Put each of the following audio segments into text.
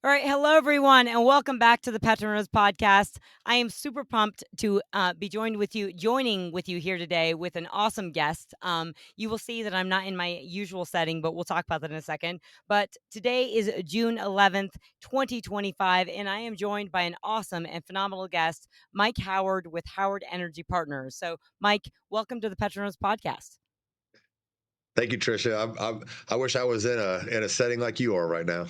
All right, hello everyone, and welcome back to the PetroNerds podcast. I am super pumped to be joining with you here today with an awesome guest. You will see that I'm not in my usual setting, but we'll talk about that in a second. But today is June 11th, 2025, and I am joined by an awesome and phenomenal guest, Mike Howard with Howard Energy Partners. So, Mike, welcome to the PetroNerds podcast. Thank you, Trisha. I wish I was in a setting like you are right now.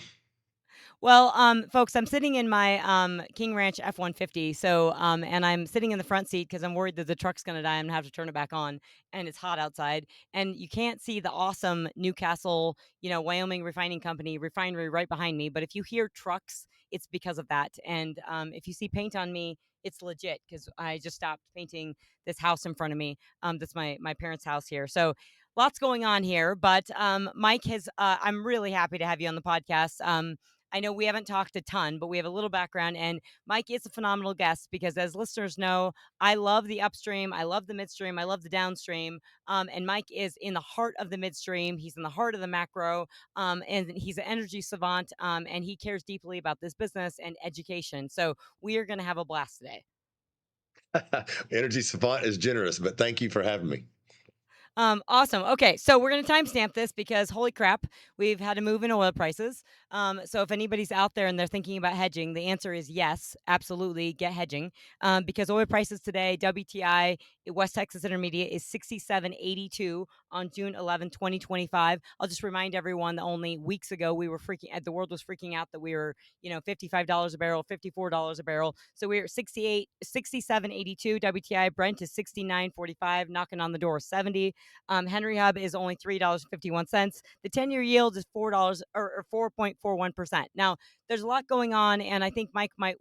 Well, folks, I'm sitting in my King Ranch F-150. And I'm sitting in the front seat because I'm worried that the truck's going to die. I'm going to have to turn it back on, and it's hot outside. And you can't see the awesome Newcastle, Wyoming refining company refinery right behind me. But if you hear trucks, it's because of that. And if you see paint on me, it's legit because I just stopped painting this house in front of me. That's my parents' house here. So lots going on here. But Mike has. I'm really happy to have you on the podcast. I know we haven't talked a ton, but we have a little background. And Mike is a phenomenal guest because, as listeners know, I love the upstream, I love the midstream, I love the downstream. And Mike is in the heart of the midstream. He's in the heart of the macro, and he's an energy savant, and he cares deeply about this business and education. So we are going to have a blast today. Energy Savant is generous, but thank you for having me. Awesome. Okay, so we're gonna timestamp this because holy crap, we've had a move in oil prices. So if anybody's out there and they're thinking about hedging, the answer is yes, absolutely, get hedging. Because oil prices today, WTI West Texas Intermediate is 67.82 on June 11, 2025. I'll just remind everyone that only weeks ago we were the world was freaking out that we were, $55 a barrel, $54 a barrel. So we we're 67.82 WTI. Brent is 69.45, knocking on the door 70. Henry Hub is only $3.51. The 10-year yield is $4 or 4.41%. Now, there's a lot going on, and I think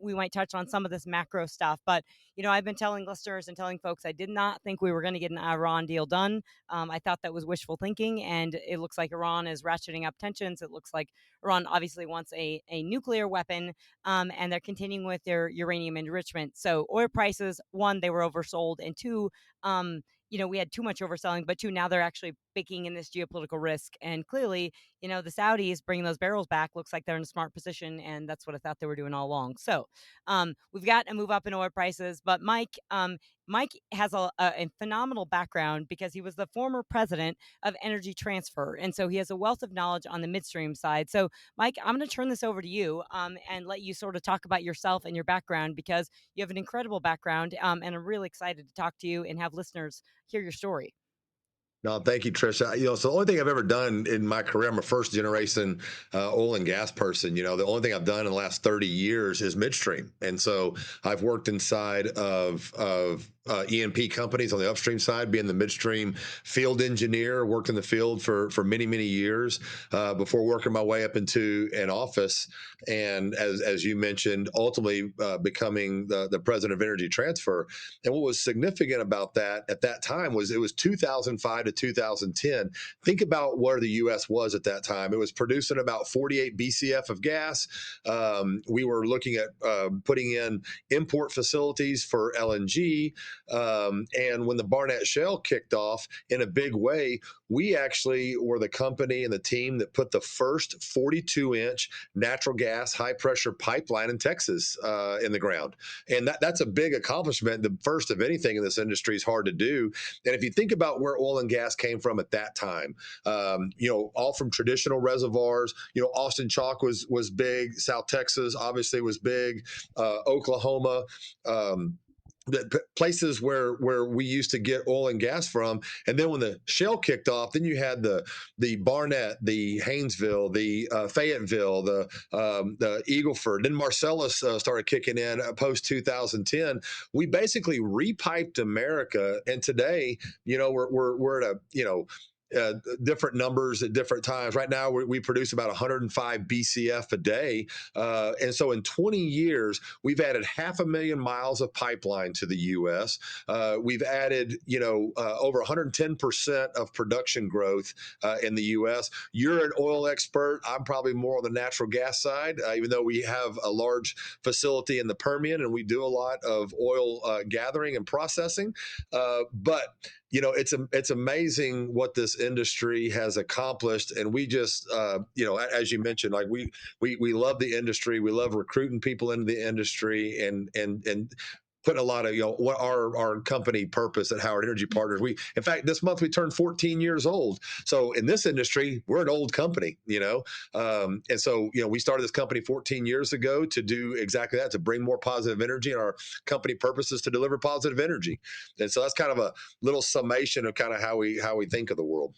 we might touch on some of this macro stuff. But I've been telling listeners and telling folks I did not think we were going to get an Iran deal done. I thought that was wishful thinking, and it looks like Iran is ratcheting up tensions. It looks like Iran obviously wants a nuclear weapon, and they're continuing with their uranium enrichment. So oil prices, one, they were oversold, and two, we had too much overselling, but two, now they're actually baking in this geopolitical risk. And clearly, the Saudis bringing those barrels back looks like they're in a smart position. And that's what I thought they were doing all along. So we've got a move up in oil prices. But Mike has a phenomenal background because he was the former president of Energy Transfer. And so he has a wealth of knowledge on the midstream side. So, Mike, I'm going to turn this over to you and let you sort of talk about yourself and your background because you have an incredible background. And I'm really excited to talk to you and have listeners hear your story. No, thank you, Trisha. So the only thing I've ever done in my career, I'm a first generation oil and gas person. The only thing I've done in the last 30 years is midstream. And so I've worked inside of E&P companies on the upstream side, being the midstream field engineer, worked in the field for many, many years before working my way up into an office. And as you mentioned, ultimately becoming the president of Energy Transfer. And what was significant about that at that time was it was 2005 to 2010. Think about where the U.S. was at that time. It was producing about 48 BCF of gas. We were looking at putting in import facilities for LNG. And when the Barnett Shale kicked off in a big way, we actually were the company and the team that put the first 42-inch natural gas high pressure pipeline in Texas in the ground. And that's a big accomplishment. The first of anything in this industry is hard to do. And if you think about where oil and gas came from at that time, all from traditional reservoirs. Austin Chalk was big. South Texas obviously was big. Oklahoma. The places where we used to get oil and gas from. And then when the shale kicked off, then you had the Barnett, the Haynesville, the Fayetteville, the Eagleford. Then Marcellus started kicking in post 2010. We basically repiped America, and today, we're at different numbers at different times. Right now, we produce about 105 BCF a day. And so in 20 years, we've added 500,000 miles of pipeline to the U.S. We've added, over 110% of production growth in the U.S. You're an oil expert. I'm probably more on the natural gas side, even though we have a large facility in the Permian and we do a lot of oil gathering and processing. But It's amazing what this industry has accomplished, and we just, as you mentioned, like we love the industry, we love recruiting people into the industry, and putting a lot of what our company purpose at Howard Energy Partners. We, in fact, this month we turned 14 years old. So in this industry, we're an old company, and so we started this company 14 years ago to do exactly that, to bring more positive energy, and our company purpose is to deliver positive energy. And so that's kind of a little summation of kind of how we think of the world.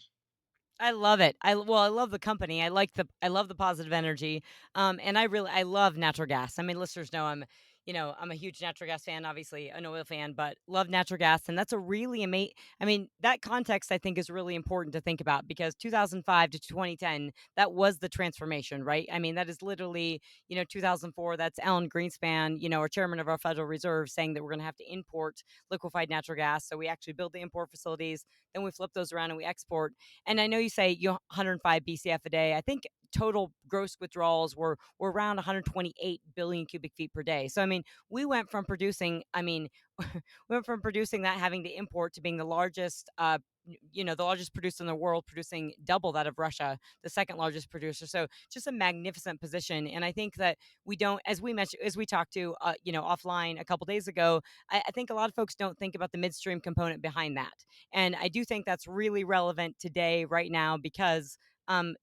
I love it. I love the company. I love the positive energy. And I love natural gas. I mean, listeners know I'm a huge natural gas fan, obviously an oil fan, but love natural gas. And that's a really amazing, I mean, that context I think is really important to think about because 2005 to 2010, that was the transformation, right? I mean, that is literally, 2004, that's Alan Greenspan, our chairman of our Federal Reserve saying that we're going to have to import liquefied natural gas. So we actually build the import facilities, then we flip those around and we export. And I know you say 105 BCF a day. I think total gross withdrawals were around 128 billion cubic feet per day. So I mean, we went from producing. I mean, we went from producing that having to import to being the largest. The largest producer in the world, producing double that of Russia, the second largest producer. So just a magnificent position. And I think that we don't, as we mentioned, as we talked to, offline a couple days ago, I think a lot of folks don't think about the midstream component behind that. And I do think that's really relevant today, right now, because um,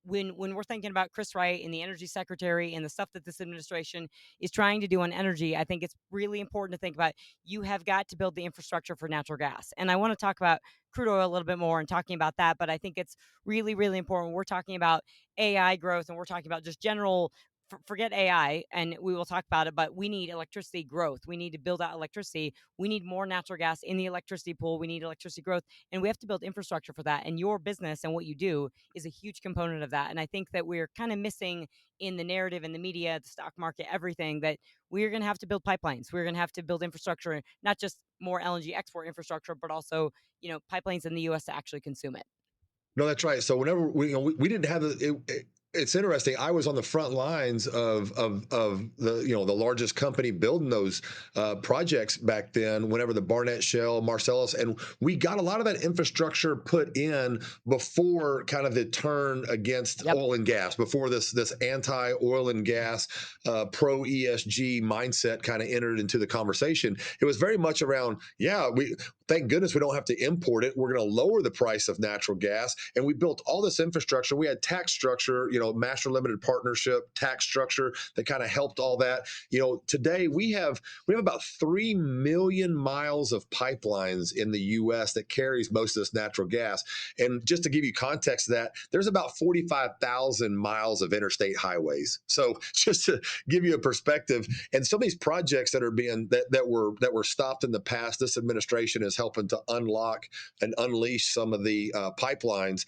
when we're thinking about Chris Wright and the energy secretary and the stuff that this administration is trying to do on energy, I think it's really important to think about you have got to build the infrastructure for natural gas. And I want to talk about crude oil a little bit more and talking about that, but I think it's really, really important. We're talking about AI growth and we're talking about just general forget AI and we will talk about it, but we need electricity growth. We need to build out electricity. We need more natural gas in the electricity pool. We need electricity growth and we have to build infrastructure for that. And your business and what you do is a huge component of that. And I think that we're kind of missing in the narrative, in the media, the stock market, everything that we're going to have to build pipelines. We're going to have to build infrastructure, not just more LNG export infrastructure, but also, pipelines in the US to actually consume it. No, that's right. So whenever we didn't have it's interesting. I was on the front lines of the largest company building those projects back then. Whenever the Barnett Shale, Marcellus, and we got a lot of that infrastructure put in before kind of the turn against Yep. oil and gas, before this anti oil and gas pro ESG mindset kind of entered into the conversation. It was very much around, yeah, we thank goodness we don't have to import it. We're going to lower the price of natural gas. And we built all this infrastructure. We had tax structure, master limited partnership tax structure that kind of helped all that. Today we have about 3 million miles of pipelines in the US that carries most of this natural gas. And just to give you context of that, there's about 45,000 miles of interstate highways. So just to give you a perspective, and some of these projects that are being that were stopped in the past, this administration is helping to unlock and unleash some of the pipelines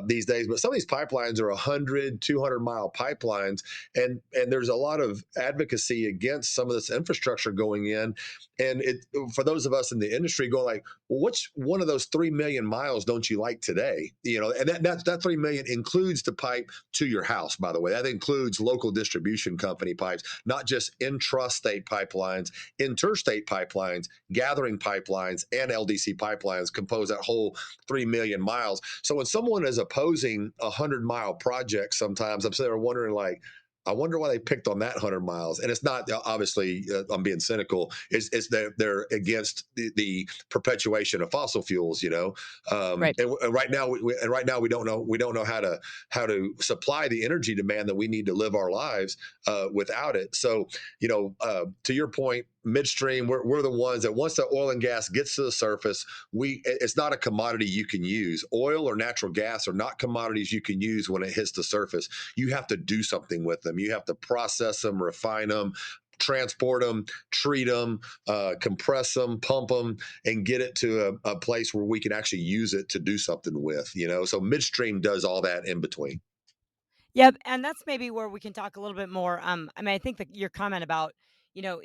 these days. But some of these pipelines are 100, 200-mile pipelines, and there's a lot of advocacy against some of this infrastructure going in. And it, for those of us in the industry, going like, well, which one of those 3 million miles don't you like today? And that 3 million includes the pipe to your house, by the way. That includes local distribution company pipes, not just intrastate pipelines, interstate pipelines, gathering pipelines, and LDC pipelines compose that whole 3 million miles. So when someone is opposing a 100-mile project, sometimes I'm sitting there wondering, like, I wonder why they picked on that 100 miles. And it's not, obviously, I'm being cynical. It's they're against the perpetuation of fossil fuels. Right. And right now we don't know how to supply the energy demand that we need to live our lives without it. So to your point, midstream, we're the ones that once the oil and gas gets to the surface, it's not a commodity you can use. Oil or natural gas are not commodities you can use when it hits the surface. You have to do something with them. You have to process them, refine them, transport them, treat them, compress them, pump them, and get it to a place where we can actually use it to do something with. So midstream does all that in between. Yep, and that's maybe where we can talk a little bit more. I mean, I think that your comment about,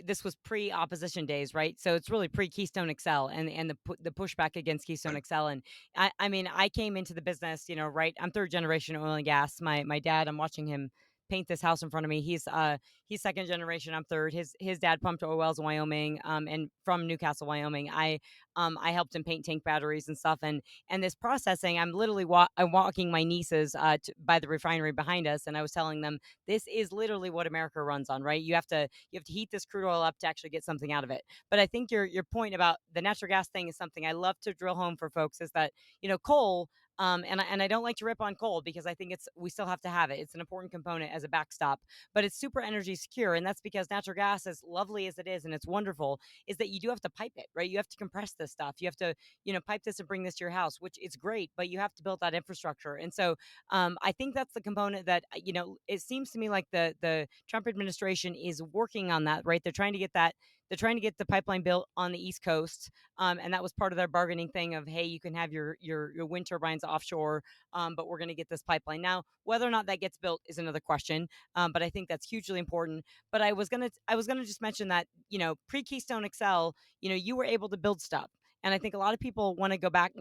this was pre-opposition days, right? So it's really pre-Keystone XL and the pushback against Keystone XL. And I mean, I came into the business, right? I'm third generation oil and gas. My dad, I'm watching him paint this house in front of me. He's second generation. I'm third. His dad pumped oil wells in Wyoming, and from Newcastle, Wyoming. I helped him paint tank batteries and stuff, and this processing. I'm literally I'm walking my nieces by the refinery behind us, and I was telling them this is literally what America runs on, right? You have to heat this crude oil up to actually get something out of it. But I think your point about the natural gas thing is something I love to drill home for folks, is that coal, and I don't like to rip on coal because I think we still have to have it. It's an important component as a backstop, but it's super energy secure, and that's because natural gas, as lovely as it is and it's wonderful, is that you do have to pipe it, right? You have to compress this stuff. You have to pipe this and bring this to your house, which is great, but you have to build that infrastructure. And so I think that's the component that it seems to me like the Trump administration is working on that, right? They're trying to get the pipeline built on the East Coast, and that was part of their bargaining thing of, hey, you can have your wind turbines offshore, but we're going to get this pipeline. Now, whether or not that gets built is another question, but I think that's hugely important. But I was gonna just mention that pre Keystone XL, you were able to build stuff. And I think a lot of people want to go back,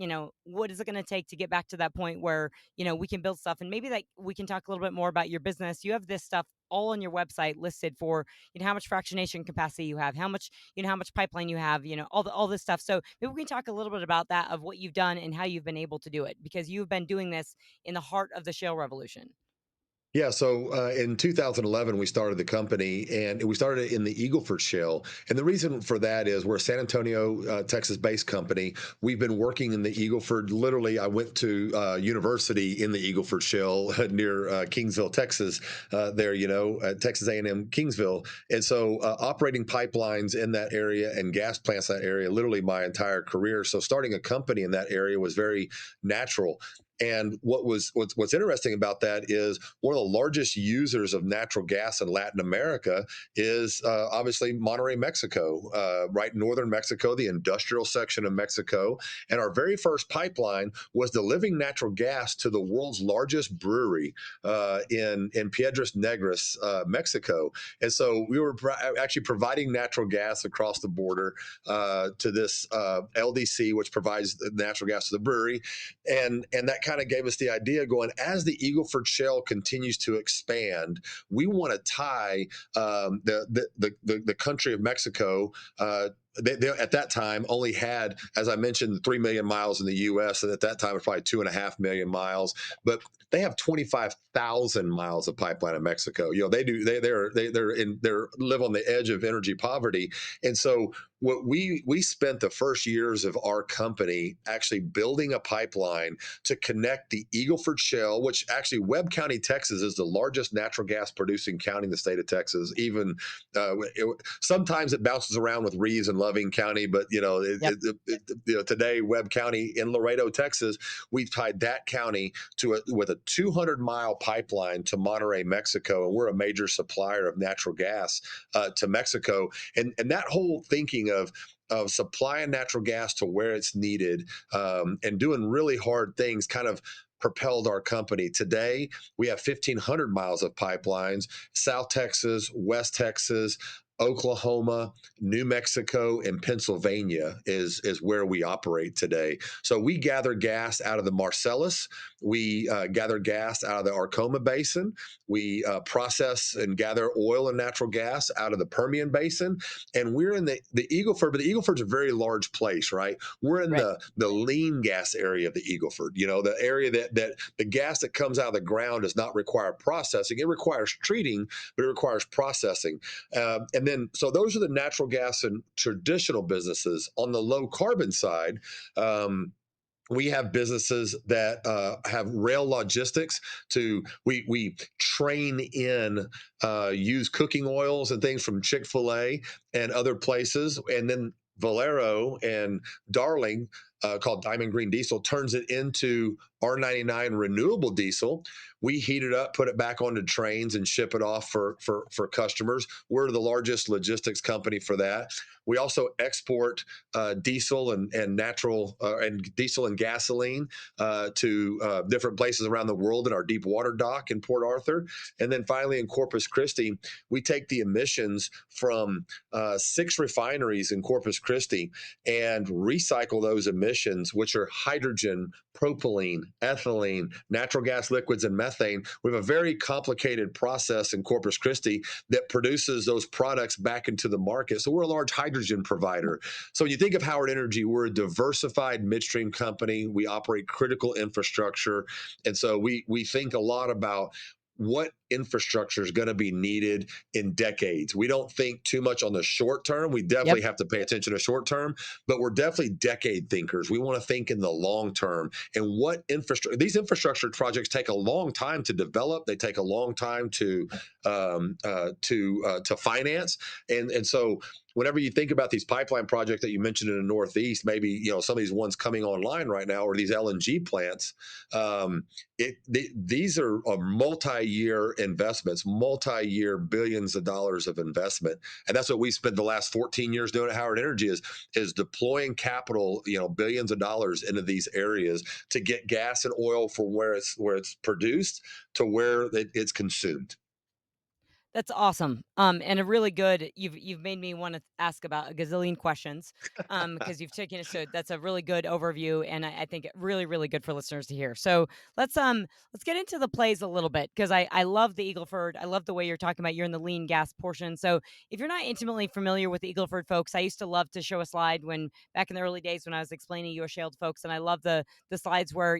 what is it going to take to get back to that point where, we can build stuff? And maybe that we can talk a little bit more about your business. You have this stuff all on your website listed for, how much fractionation capacity you have, how much pipeline you have, all this stuff. So maybe we can talk a little bit about that, of what you've done and how you've been able to do it, because you've been doing this in the heart of the shale revolution. Yeah, so in 2011, we started the company, and we started it in the Eagleford Shale. And the reason for that is we're a San Antonio, Texas-based company. We've been working in the Eagleford. Literally, I went to university in the Eagleford Shale near Kingsville, Texas. There, at Texas A&M Kingsville, and so operating pipelines in that area and gas plants in that area, literally my entire career. So starting a company in that area was very natural. And what's interesting about that is one of the largest users of natural gas in Latin America is obviously Monterrey, Mexico, right in northern Mexico, the industrial section of Mexico. And our very first pipeline was delivering natural gas to the world's largest brewery in Piedras Negras, Mexico. And so we were actually providing natural gas across the border to this LDC, which provides the natural gas to the brewery, and that kind of gave us the idea going, as the Eagleford Shale continues to expand, we want to tie the country of Mexico. They at that time only had, as I mentioned, 3 million miles in the U.S., and at that time it's probably 2.5 million miles. But they have 25,000 miles of pipeline in Mexico. They do. They're live on the edge of energy poverty, and so what we spent the first years of our company actually building a pipeline to connect the Eagleford Shale, which actually Webb County, Texas, is the largest natural gas producing county in the state of Texas. Even sometimes it bounces around with Reeves and Loving County, but Yep. today Webb County in Laredo, Texas, we've tied that county with a 200-mile pipeline to Monterrey, Mexico, and we're a major supplier of natural gas to Mexico. And that whole thinking of supplying natural gas to where it's needed, and doing really hard things kind of propelled our company. Today, we have 1,500 miles of pipelines, South Texas, West Texas, Oklahoma, New Mexico, and Pennsylvania is where we operate today. So we gather gas out of the Marcellus. We gather gas out of the Arcoma Basin. We process and gather oil and natural gas out of the Permian Basin. And we're in the Eagleford, but the Eagleford's a very large place, right? We're in Right. the lean gas area of the Eagleford, the area that the gas that comes out of the ground does not require processing. It requires treating, but it requires processing. And then, so those are the natural gas and traditional businesses. On the low carbon side, we have businesses that have rail logistics. We train in used cooking oils and things from Chick-fil-A and other places, and then Valero and Darling, called Diamond Green Diesel, turns it into R99 renewable diesel. We heat it up, put it back onto trains, and ship it off for customers. We're the largest logistics company for that. We also export diesel and natural and diesel and gasoline to different places around the world in our deep water dock in Port Arthur. And then finally in Corpus Christi, we take the emissions from 6 refineries in Corpus Christi and recycle those emissions, which are hydrogen propylene, ethylene, natural gas liquids, and methane. We have a very complicated process in Corpus Christi that produces those products back into the market. So we're a large hydrogen provider. So when you think of Howard Energy, we're a diversified midstream company. We operate critical infrastructure. And so we think a lot about what infrastructure is going to be needed in decades. We don't think too much on the short term. We Yep. definitely have to pay attention to short term, but we're definitely decade thinkers. We want to think in the long term and what infrastructure. These infrastructure projects take a long time to develop. They take a long time to finance, and so whenever you think about these pipeline projects that you mentioned in the Northeast, maybe some of these ones coming online right now, or these LNG plants, these are multi-year investments, multi-year billions of dollars of investment, and that's what we spent the last 14 years doing at Howard Energy is deploying capital, billions of dollars into these areas to get gas and oil from where it's produced to where it's consumed. That's awesome. And a really good you've made me want to ask about a gazillion questions. Because you've taken us to that's a really good overview, and I think really, really good for listeners to hear. So let's get into the plays a little bit because I love the Eagleford. I love the way you're talking about you're in the lean gas portion. So if you're not intimately familiar with the Eagleford folks, I used to love to show a slide when back in the early days when I was explaining U.S. shale to folks, and I love the slides where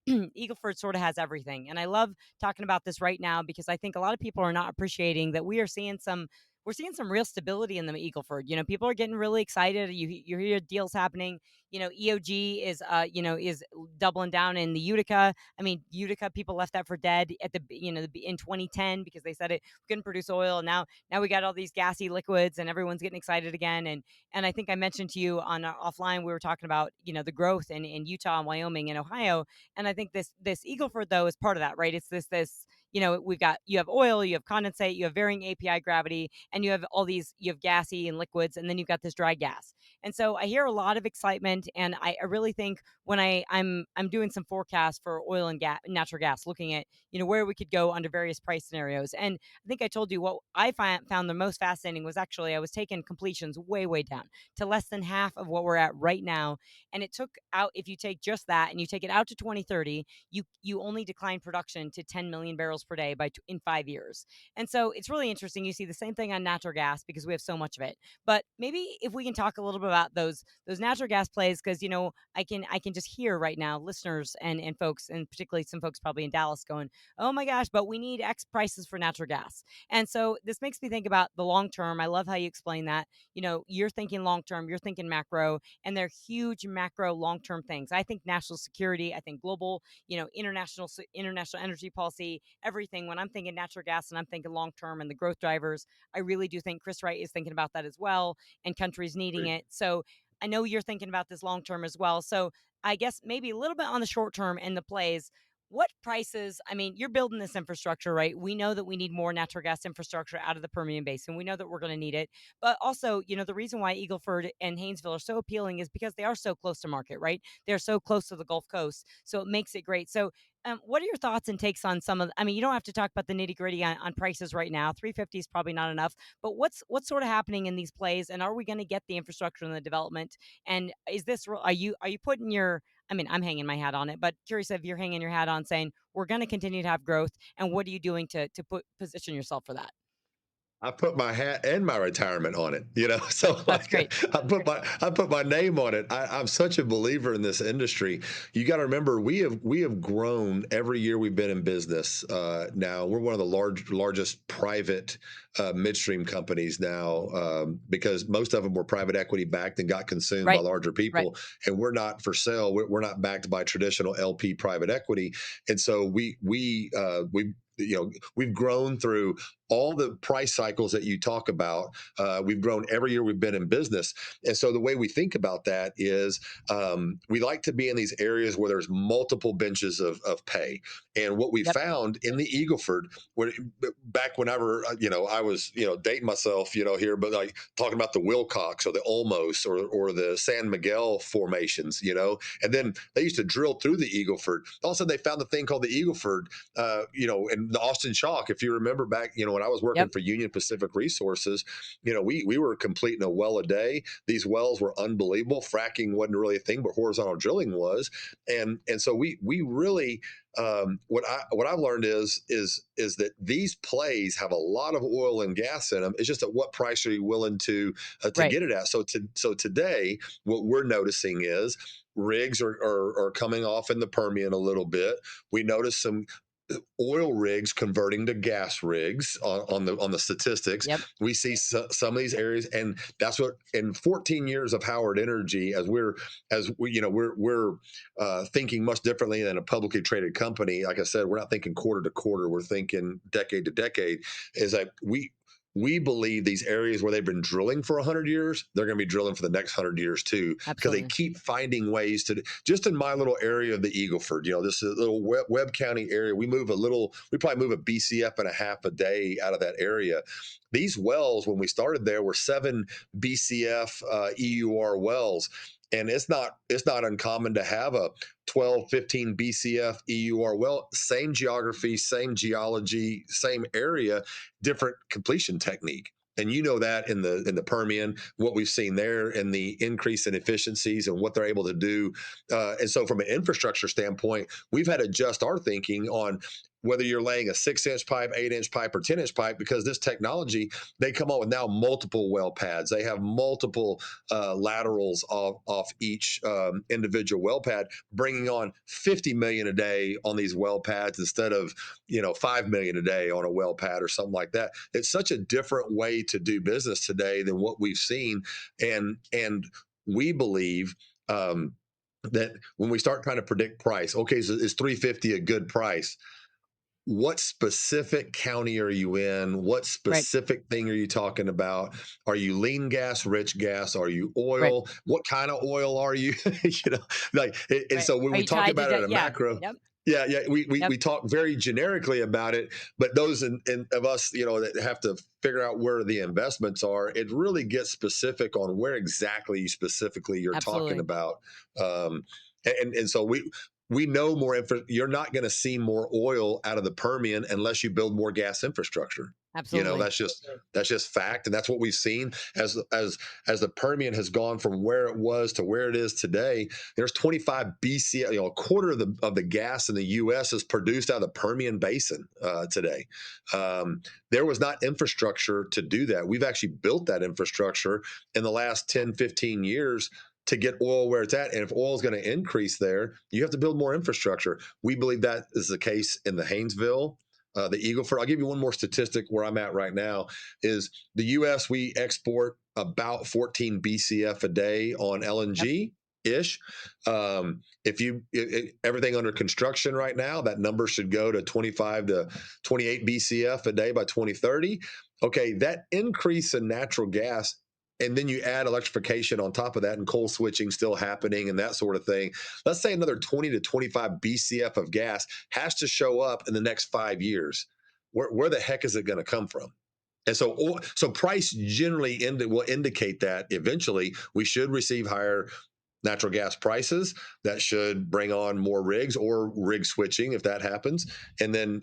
Eagleford sort of has everything, and I love talking about this right now because I think a lot of people are not appreciating that we're seeing some real stability in the Eagleford. People are getting really excited. You hear deals happening. EOG is doubling down in the Utica. I mean, Utica people left that for dead at in 2010 because they said it couldn't produce oil. And now we got all these gassy liquids and everyone's getting excited again. And I think I mentioned to you on offline we were talking about the growth in Utah and Wyoming and Ohio, and I think this Eagleford though is part of that, right? It's this you have oil, you have condensate, you have varying API gravity, and you have gassy and liquids, and then you've got this dry gas. And so I hear a lot of excitement, and I really think when I'm doing some forecasts for oil and gas, natural gas, looking at where we could go under various price scenarios. And I think I told you what I found the most fascinating was actually I was taking completions way down to less than half of what we're at right now, and it took out if you take just that and you take it out to 2030, you only decline production to 10 million barrels per day in 5 years. And so it's really interesting. You see the same thing on natural gas because we have so much of it. But maybe if we can talk a little bit about those natural gas plays, because I can just hear right now listeners and folks, and particularly some folks probably in Dallas going, oh my gosh, but we need X prices for natural gas. And so this makes me think about the long term. I love how you explain that. You're thinking long term, you're thinking macro, and they're huge macro long term things. I think national security, I think global, international energy policy, everything. When I'm thinking natural gas and I'm thinking long term and the growth drivers, I really do think Chris Wright is thinking about that as well, and countries needing Great. it. So I know you're thinking about this long term as well. So I guess maybe a little bit on the short term and the plays. What prices? I mean, you're building this infrastructure, right? We know that we need more natural gas infrastructure out of the Permian Basin. We know that we're going to need it. But also, the reason why Eagleford and Haynesville are so appealing is because they are so close to market, right? They're so close to the Gulf Coast. So it makes it great. So what are your thoughts and takes on some of? I mean, you don't have to talk about the nitty gritty on prices right now. 350 is probably not enough. But what's sort of happening in these plays, and are we going to get the infrastructure and the development? And is this are you putting your? I mean, I'm hanging my hat on it, but curious if you're hanging your hat on saying we're going to continue to have growth, and what are you doing to position yourself for that? I put my hat and my retirement on it, So That's like great. I put my name on it. I'm such a believer in this industry. You got to remember we have grown every year we've been in business. Now we're one of the largest private midstream companies now, because most of them were private equity backed and got consumed by Right. larger Right. people, and we're not for sale. We're not backed by traditional LP private equity, and so we've grown through all the price cycles that you talk about. We've grown every year we've been in business. And so the way we think about that is, we like to be in these areas where there's multiple benches of pay. And what we Yep. found in the Eagleford, when, back whenever, I was, dating myself, here, but like talking about the Wilcox or the Olmos or the San Miguel formations, and then they used to drill through the Eagleford. All of a sudden they found the thing called the Eagleford, and the Austin Chalk, if you remember back, when I was working Yep. for Union Pacific Resources, we were completing a well a day. These wells were unbelievable. Fracking wasn't really a thing, but horizontal drilling was. And so we really, what I've learned is that these plays have a lot of oil and gas in them. It's just at what price are you willing to Right. get it at? So today, what we're noticing is rigs are coming off in the Permian a little bit. We notice some oil rigs converting to gas rigs on the statistics. Yep. We see some of these areas, and that's what in 14 years of Howard Energy, as we we're thinking much differently than a publicly traded company. Like I said, we're not thinking quarter to quarter; we're thinking decade to decade. Is that we believe these areas where they've been drilling for 100 years, they're going to be drilling for the next 100 years too, because they Absolutely. keep finding ways to, just in my little area of the Eagleford, this little Webb County area, we probably move a BCF and a half a day out of that area. These wells, when we started there, were 7 BCF EUR wells. And it's not uncommon to have a 12, 15 BCF EUR well, same geography, same geology, same area, different completion technique. And that in the Permian, what we've seen there and the increase in efficiencies and what they're able to do. And so from an infrastructure standpoint, we've had to adjust our thinking on whether you're laying a 6-inch pipe, 8-inch pipe, or 10-inch pipe, because this technology, they come up with now multiple well pads. They have multiple laterals off each individual well pad, bringing on 50 million a day on these well pads instead of 5 million a day on a well pad or something like that. It's such a different way to do business today than what we've seen, and we believe. That when we start trying to predict price, okay, so is 350 a good price? What specific county are you in? What Right. specific thing are you talking about? Are you lean gas, rich gas? Are you Right. oil? What kind of oil are you? And Right. so when Are we you talk tied to about it that? at a Yeah. macro, Yep. yeah, yeah, Yep. we talk very generically about it, but those of us, that have to figure out where the investments are, it really gets specific on where exactly specifically you're talking Absolutely. about. Um, and so we know more you're not going to see more oil out of the Permian unless you build more gas infrastructure. Absolutely. That's just fact, and that's what we've seen as the Permian has gone from where it was to where it is today. There's 25 BCF, a quarter of the gas in the U.S. is produced out of the Permian Basin today. There was not infrastructure to do that. We've actually built that infrastructure in the last 10, 15 years to get oil where it's at. And if oil is going to increase there, you have to build more infrastructure. We believe that is the case in the Haynesville, the Eagle Ford. I'll give you one more statistic where I'm at right now is the U.S., we export about 14 BCF a day on Yep. LNG ish. If you everything under construction right now, that number should go to 25 to 28 BCF a day by 2030. Okay, that increase in natural gas, and then you add electrification on top of that and coal switching still happening and that sort of thing. Let's say another 20 to 25 BCF of gas has to show up in the next 5 years. Where the heck is it going to come from? And so price generally will indicate that eventually we should receive higher natural gas prices. That should bring on more rigs or rig switching if that happens. And then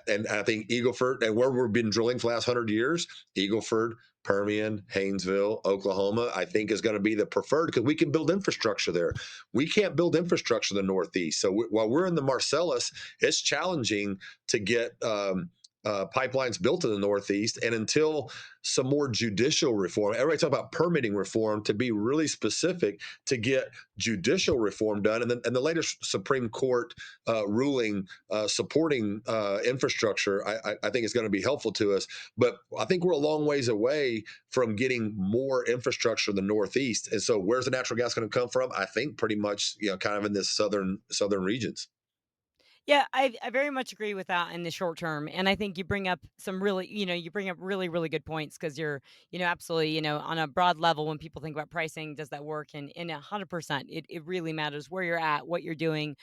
and I think Eagleford, and where we've been drilling for the last 100 years, Eagleford, Permian, Haynesville, Oklahoma, I think is going to be the preferred because we can build infrastructure there. We can't build infrastructure in the Northeast. So while we're in the Marcellus, it's challenging to get pipelines built in the Northeast. And until some more judicial reform, everybody talk about permitting reform, to be really specific, to get judicial reform done. And the latest Supreme Court ruling supporting infrastructure, I think is going to be helpful to us. But I think we're a long ways away from getting more infrastructure in the Northeast. And so where's the natural gas going to come from? I think pretty much, kind of in this southern regions. Yeah, I very much agree with that in the short term. And I think you bring up some really, you bring up really, really good points because you're, absolutely, on a broad level, when people think about pricing, does that work? And 100%, it really matters where you're at, what you're doing,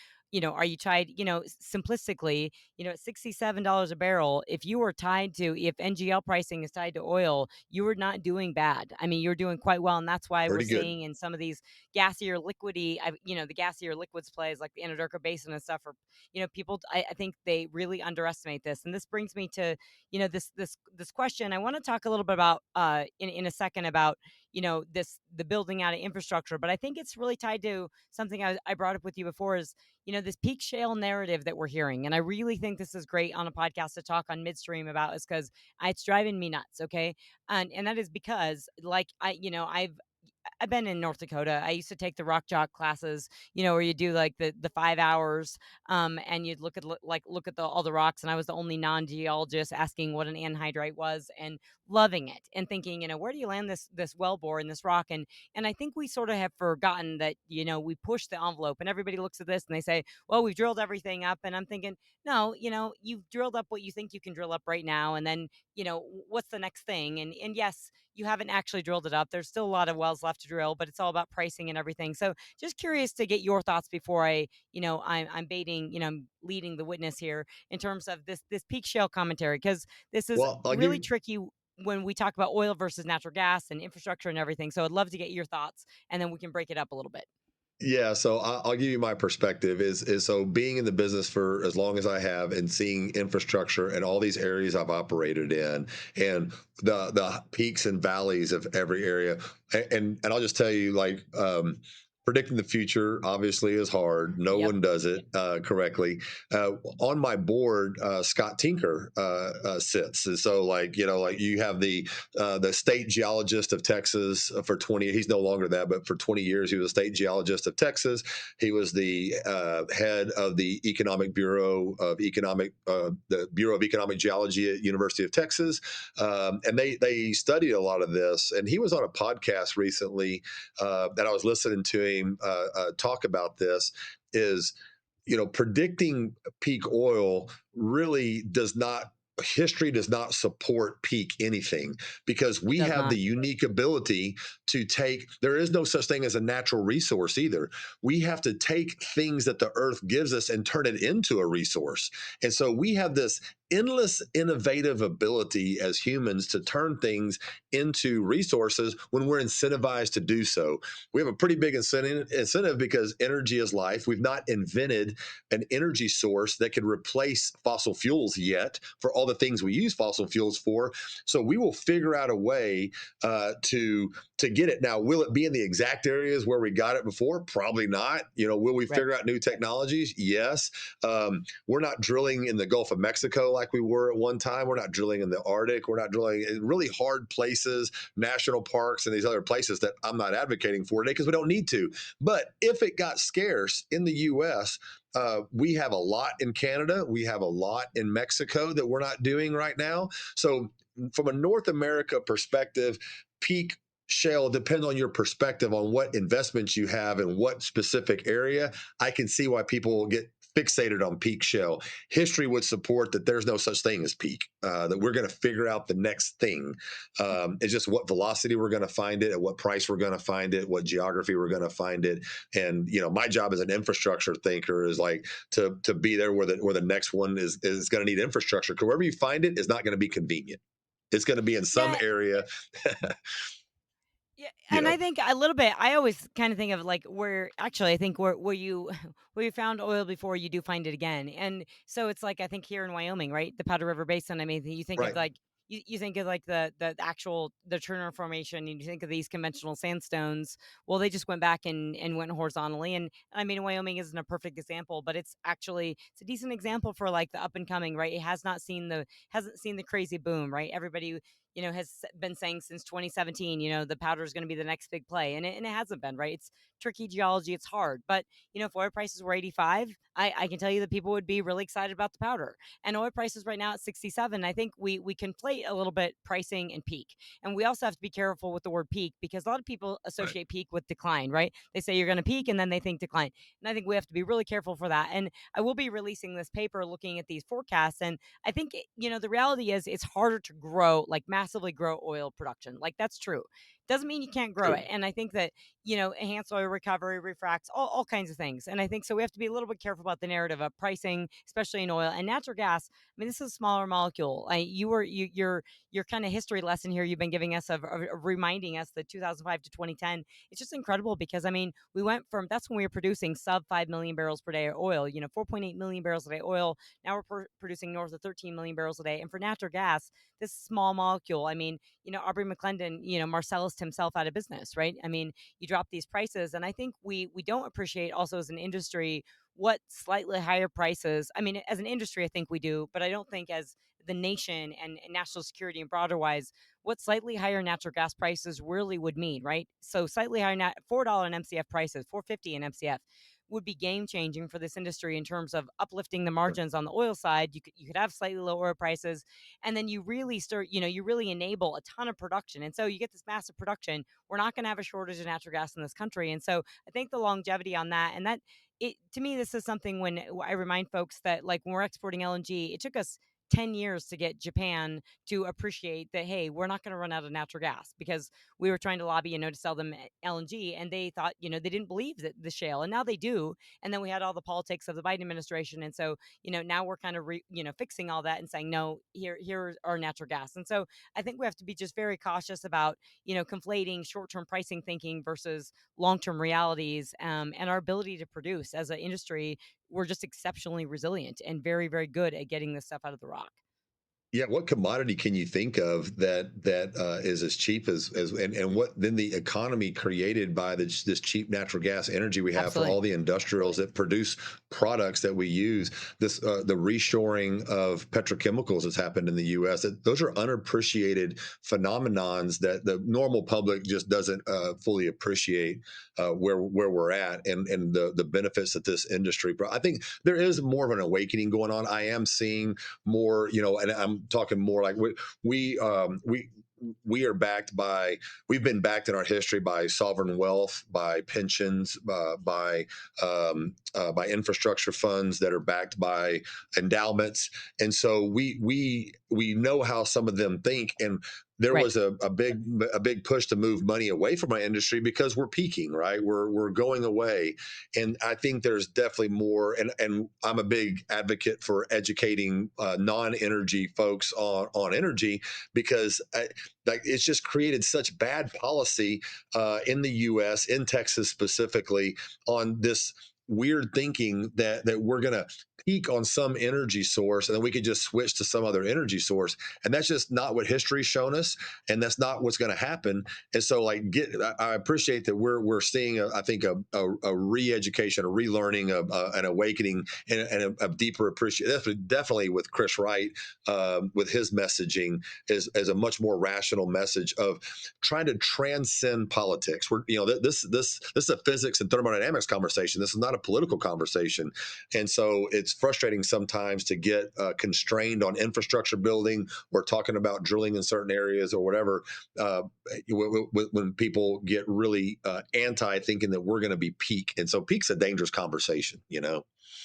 are you tied, simplistically, at $67 a barrel, if you were tied to, if NGL pricing is tied to oil, you are not doing bad. I mean, you're doing quite well. And that's why we're Pretty good. seeing in some of these gassier liquidy, the gassier liquids plays like the Anadarko Basin and stuff, or, people, I think they really underestimate this. And this brings me to, this question. I want to talk a little bit about, in a second about, the building out of infrastructure, but I think it's really tied to something I brought up with you before is, this peak shale narrative that we're hearing. And I really think this is great on a podcast to talk on Midstream about, is because it's driving me nuts. Okay. And that is because, like, I've been in North Dakota. I used to take the rock jock classes, where you do like the 5 hours, and you'd look at all the rocks. And I was the only non-geologist asking what an anhydrite was and loving it and thinking, where do you land this well bore in this rock? And I think we sort of have forgotten that, we push the envelope, and everybody looks at this and they say, well, we've drilled everything up. And I'm thinking, no, you've drilled up what you think you can drill up right now, and then, what's the next thing? And yes, you haven't actually drilled it up. There's still a lot of wells left to drill, but it's all about pricing and everything. So just curious to get your thoughts before I'm baiting, I'm leading the witness here in terms of this peak shale commentary, because this is Well, I'll give really you. tricky when we talk about oil versus natural gas and infrastructure and everything. So I'd love to get your thoughts, and then we can break it up a little bit. Yeah, so I'll give you my perspective. Is so being in the business for as long as I have and seeing infrastructure and all these areas I've operated in, and the peaks and valleys of every area, and I'll just tell you, like, predicting the future obviously is hard. No Yep. one does it correctly. On my board, Scott Tinker sits, and so, like, like you have the state geologist of Texas for 20. He's no longer that, but for 20 years he was a state geologist of Texas. He was the head of the the Bureau of Economic Geology at University of Texas, and they studied a lot of this. And he was on a podcast recently that I was listening to him talk about this. Is predicting peak oil really does not, history does not support peak anything, because It we does have the not. unique ability to take, there is no such thing as a natural resource either. We have to take things that the earth gives us and turn it into a resource. And so we have this endless innovative ability as humans to turn things into resources when we're incentivized to do so. We have a pretty big incentive because energy is life. We've not invented an energy source that could replace fossil fuels yet for all the things we use fossil fuels for. So we will figure out a way to get it. Now, will it be in the exact areas where we got it before? Probably not. Will we Right. figure out new technologies? Yes. We're not drilling in the Gulf of Mexico like we were at one time. We're not drilling in the Arctic. We're not drilling in really hard places, national parks, and these other places that I'm not advocating for today because we don't need to. But if it got scarce in the U.S., we have a lot in Canada. We have a lot in Mexico that we're not doing right now. So, from a North America perspective, peak shale depends on your perspective on what investments you have and what specific area. I can see why people get fixated on peak shale. History would support that there's no such thing as peak, that we're going to figure out the next thing. It's just what velocity we're going to find it, at what price we're going to find it, what geography we're going to find it. And my job as an infrastructure thinker is like to be there where the next one is going to need infrastructure. Because wherever you find it is not going to be convenient. It's going to be in some Yeah. area. Yeah, you and I know, think a little bit. I always kind of think of like where actually I think where you where you found oil before, you do find it again, and so it's like I think here in Wyoming, right, the Powder River Basin. I mean, you think of right? like you think of like the actual the Turner Formation, and you think of these conventional sandstones. Well, they just went back and went horizontally, and I mean Wyoming isn't a perfect example, but it's a decent example for like the up and coming, right? It hasn't seen the crazy boom, right? Everybody has been saying since 2017, the powder is going to be the next big play. And it hasn't been, right? It's tricky geology. It's hard. But, if oil prices were 85, I can tell you that people would be really excited about the powder. And oil prices right now at 67, I think we conflate a little bit pricing and peak. And we also have to be careful with the word peak, because a lot of people Right. associate peak with decline, right? They say you're going to peak and then they think decline. And I think we have to be really careful for that. And I will be releasing this paper looking at these forecasts. And I think, the reality is it's harder to grow, like massively grow oil production. Like that's true. doesn't mean you can't grow True. it. And I think that, enhanced oil recovery, refracts, all kinds of things. And I think so we have to be a little bit careful about the narrative of pricing, especially in oil and natural gas. I mean, this is a smaller molecule. Your kind of history lesson here you've been giving us of reminding us that 2005 to 2010, it's just incredible because I mean, we went from that's when we were producing sub 5 million barrels per day of oil, 4.8 million barrels a day oil. Now we're producing north of 13 million barrels a day. And for natural gas, this small molecule, I mean, Aubrey McClendon, Marcellus himself out of business, right? I mean, you drop these prices, and I think we don't appreciate also as an industry what slightly higher prices. I mean, as an industry, I think we do, but I don't think as the nation and national security and broader wise, what slightly higher natural gas prices really would mean, right? So slightly higher, $4 an MCF prices, 450 an MCF would be game changing for this industry in terms of uplifting the margins on the oil side. You could have slightly lower oil prices, and then you really start, you really enable a ton of production, and so you get this massive production. We're not going to have a shortage of natural gas in this country, and so I think the longevity on that, and that it to me, this is something when I remind folks that like when we're exporting LNG, it took us 10 years to get Japan to appreciate that, hey, we're not going to run out of natural gas because we were trying to lobby, to sell them LNG. And they thought, they didn't believe that the shale. And now they do. And then we had all the politics of the Biden administration. And so, now we're kind of, fixing all that and saying, no, here's our natural gas. And so I think we have to be just very cautious about, conflating short term pricing thinking versus long term realities, and our ability to produce as an industry. We're just exceptionally resilient and very, very good at getting this stuff out of the rock. Yeah, what commodity can you think of that is as cheap as and what then the economy created by this cheap natural gas energy we have for Absolutely. all the industrials that produce products that we use, this the reshoring of petrochemicals has happened in the U.S. Those are unappreciated phenomenons that the normal public just doesn't fully appreciate where we're at and the benefits that this industry. I think there is more of an awakening going on. I am seeing more, and I'm talking more like we are backed by we've been backed in our history by sovereign wealth, by pensions, by infrastructure funds that are backed by endowments, and so we know how some of them think. And there Right. was a big push to move money away from our industry because we're peaking, right? We're going away, and I think there's definitely more. And I'm a big advocate for educating non-energy folks on energy because like it's just created such bad policy in the U.S. in Texas specifically on this weird thinking that we're going to peak on some energy source and then we could just switch to some other energy source, and that's just not what history's shown us, and that's not what's going to happen. And so like I appreciate that we're seeing I think a re-education, a relearning, of an awakening, and a deeper appreciation, definitely with Chris Wright, with his messaging is a much more rational message of trying to transcend politics. We're this is a physics and thermodynamics conversation. This is not a political conversation, and so it's frustrating sometimes to get constrained on infrastructure building or talking about drilling in certain areas or whatever. Uh, when people get really anti, thinking that we're going to be peak, and so peak's a dangerous conversation.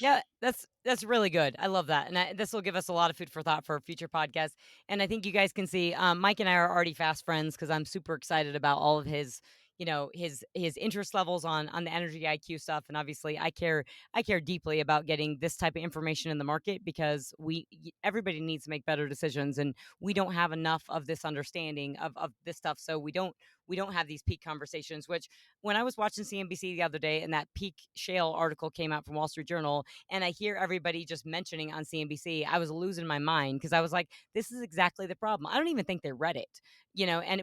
Yeah, that's really good. I love that, and this will give us a lot of food for thought for future podcasts. And I think you guys can see, Mike and I are already fast friends because I'm super excited about all of his, his interest levels on the energy IQ stuff. And obviously, I care deeply about getting this type of information in the market because everybody needs to make better decisions, and we don't have enough of this understanding of this stuff. So we don't have these peak conversations. Which when I was watching CNBC the other day and that peak shale article came out from Wall Street Journal, and I hear everybody just mentioning on CNBC, I was losing my mind because I was like, this is exactly the problem. I don't even think they read it,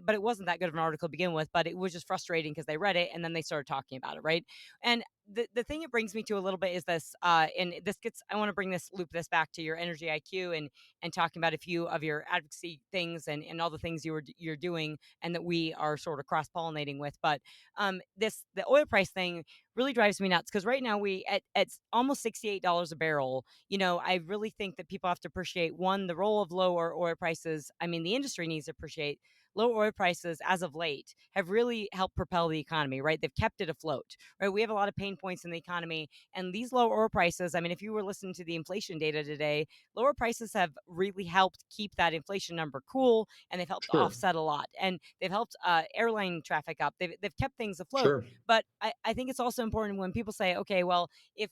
but it wasn't that good of an article to begin with, but it was just frustrating because they read it and then they started talking about it, right? And the thing it brings me to a little bit is this, and this gets, I want to bring this back to your energy IQ and talking about a few of your advocacy things and all the things you're doing and that we are sort of cross pollinating with. But the oil price thing really drives me nuts because right now we at almost $68 a barrel. I really think that people have to appreciate one, the role of lower oil prices. I mean, the industry needs to appreciate low oil prices as of late have really helped propel the economy, right? They've kept it afloat, right? We have a lot of pain points in the economy, and these low oil prices, I mean, if you were listening to the inflation data today, lower prices have really helped keep that inflation number cool, and they've helped Sure. offset a lot, and they've helped airline traffic up. They've kept things afloat. Sure. But I think it's also important when people say, okay, well, if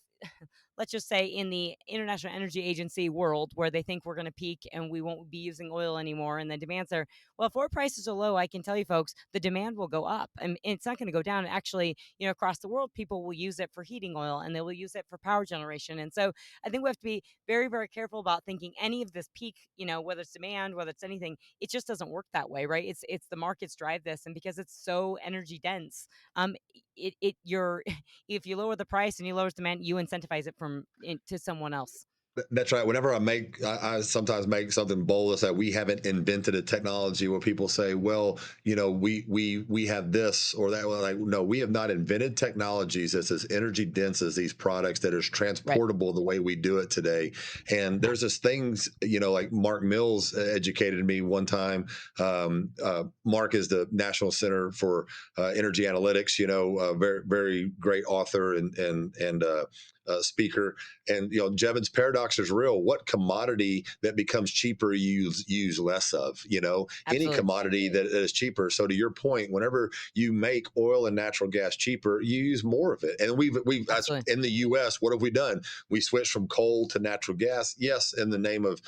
let's just say in the International Energy Agency world where they think we're going to peak and we won't be using oil anymore and the demands are, well, if oil prices are low, I can tell you folks, the demand will go up and it's not going to go down. Actually, across the world, people will use it for heating oil and they will use it for power generation. And so I think we have to be very, very careful about thinking any of this peak, whether it's demand, whether it's anything, it just doesn't work that way, right? It's the markets drive this. And because it's so energy dense, you're if you lower the price and you lower demand, you incentivize it to someone else. That's right. Whenever I sometimes make something bold as that we haven't invented a technology where people say, well, we have this or that. Well, like, no, we have not invented technologies that's as energy dense as these products that is Right. transportable the way we do it today. And there's this things, like Mark Mills educated me one time. Mark is the National Center for Energy Analytics. A very very great author and speaker. And Jevons paradox is real. What commodity that becomes cheaper you use less of? Any Absolutely. commodity that is cheaper. So to your point, whenever you make oil and natural gas cheaper, you use more of it. And we've as Absolutely. in the U.S., what have we done? We switched from coal to natural gas. Yes, in the name of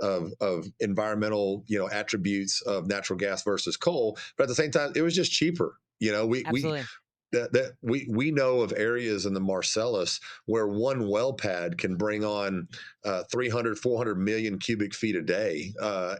of environmental attributes of natural gas versus coal, but at the same time, it was just cheaper. We Absolutely. that we know of areas in the Marcellus where one well pad can bring on 300 400 million cubic feet a day,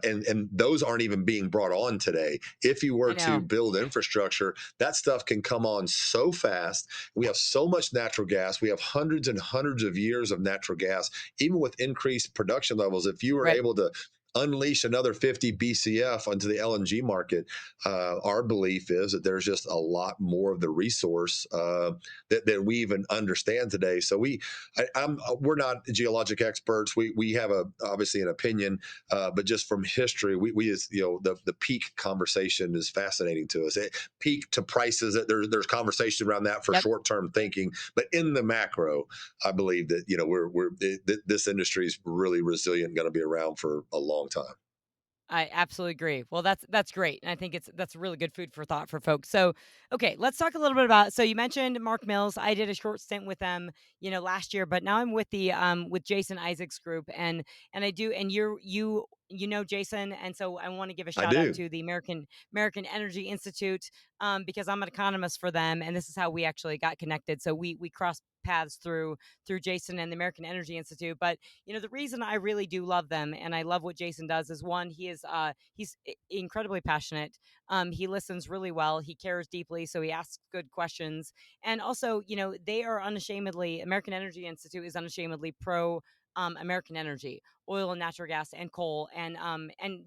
and those aren't even being brought on today. If you I were to know. build infrastructure, that stuff can come on so fast. We have so much natural gas. We have hundreds and hundreds of years of natural gas, even with increased production levels. If you were Right. able to unleash another 50 BCF onto the LNG market, our belief is that there's just a lot more of the resource that we even understand today. So we're not geologic experts. We have obviously an opinion, but just from history, we as the peak conversation is fascinating to us. Peak to prices, that there's conversation around that for Yep. short term thinking, but in the macro, I believe that this industry is really resilient, going to be around for a long time. I absolutely agree. Well, that's great, and I think that's really good food for thought for folks. So, okay, let's talk a little bit about. So, you mentioned Mark Mills. I did a short stint with them, last year, but now I'm with the with Jason Isaac's group, and I do, and you know Jason, and so I want to give a I shout out do. to the American Energy Institute, because I'm an economist for them, and this is how we actually got connected. So we crossed paths through Jason and the American Energy Institute, but the reason I really do love them and I love what Jason does is one, he's incredibly passionate. He listens really well. He cares deeply, so he asks good questions. And also, they are unashamedly American Energy Institute is unashamedly pro American energy, oil and natural gas and coal, and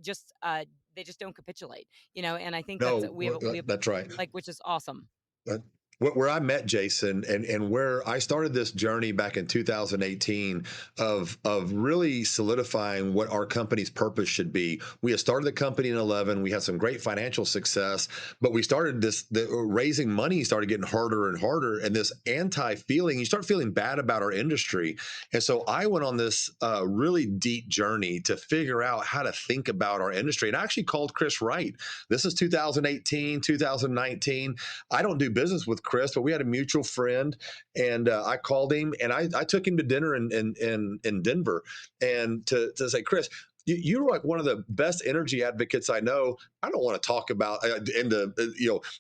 just they just don't capitulate. And I think that's No, we have that's right. like which is awesome. Uh, where I met Jason and where I started this journey back in 2018 of really solidifying what our company's purpose should be. We had started the company in 11. We had some great financial success, but we started raising money started getting harder and harder. And this anti feeling, you start feeling bad about our industry. And so I went on this really deep journey to figure out how to think about our industry. And I actually called Chris Wright. This is 2018, 2019. I don't do business with Chris, but we had a mutual friend, and I called him and I took him to dinner in Denver, and to say, Chris, you're like one of the best energy advocates I know. I don't want to talk about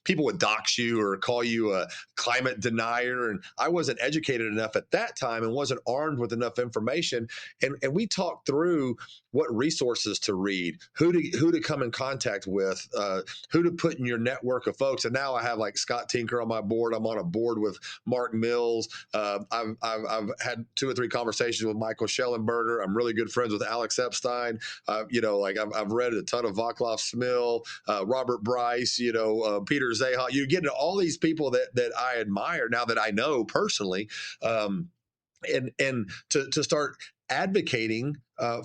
people would dox you or call you a climate denier, and I wasn't educated enough at that time and wasn't armed with enough information. And we talked through what resources to read, who to come in contact with, who to put in your network of folks. And now I have like Scott Tinker on my board. I'm on a board with Mark Mills. I've had 2 or 3 conversations with Michael Schellenberger. I'm really good friends with Alex Epstein. Like I've read a ton of Vaclav Smil, Robert Bryce, Peter Zaha. You get into all these people that I admire now that I know personally. And to start advocating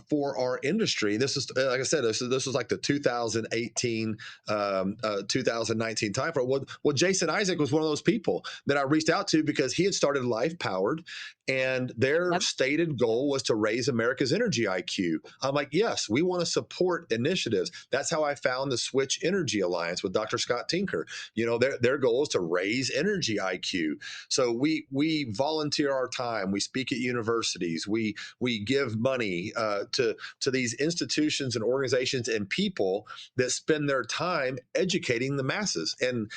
for our industry. This is, like I said, this was like the 2018, 2019 time frame. Well, Jason Isaac was one of those people that I reached out to because he had started Life Powered, and their Yep. stated goal was to raise America's energy IQ. I'm like, yes, we want to support initiatives. That's how I found the Switch Energy Alliance with Dr. Scott Tinker. You know, their goal is to raise energy IQ. So we volunteer our time. We speak at universities. We give money to these institutions and organizations and people that spend their time educating the masses. And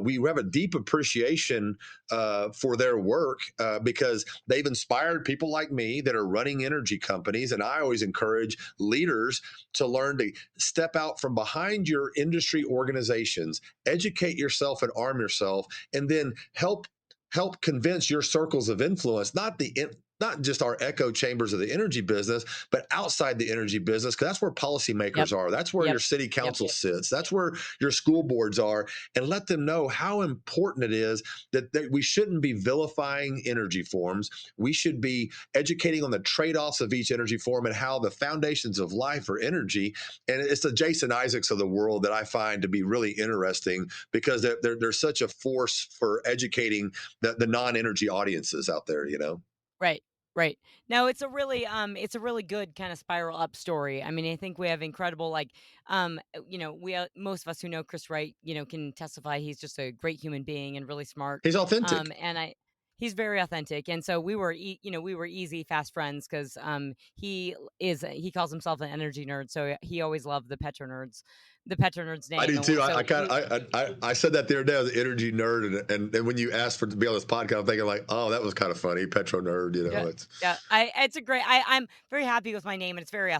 we have a deep appreciation for their work because they've inspired people like me that are running energy companies. And I always encourage leaders to learn to step out from behind your industry organizations, educate yourself and arm yourself, and then help convince your circles of influence, not just our echo chambers of the energy business, but outside the energy business, because that's where Yep. policymakers are. That's where Yep. your city Yep. council sits. That's where your school boards are, and let them know how important it is that we shouldn't be vilifying energy forms. We should be educating on the trade-offs of each energy form and how the foundations of life are energy. And it's the Jason Isaacs of the world that I find to be really interesting because they're such a force for educating the non-energy audiences out there, you know. Right, right. No, it's a really good kind of spiral up story. I mean, I think we have incredible, like, most of us who know Chris Wright, can testify he's just a great human being and really smart. He's authentic. And he's very authentic, and so we were easy fast friends because he calls himself an energy nerd, so he always loved the PetroNerds I name, do and too. I so kind we. of I said that the other day, I was an energy nerd, and when you asked for to be on this podcast, I'm thinking like, oh, that was kind of funny, Petro nerd. You Yeah, know, it's yeah. I'm very happy with my name, and it's very I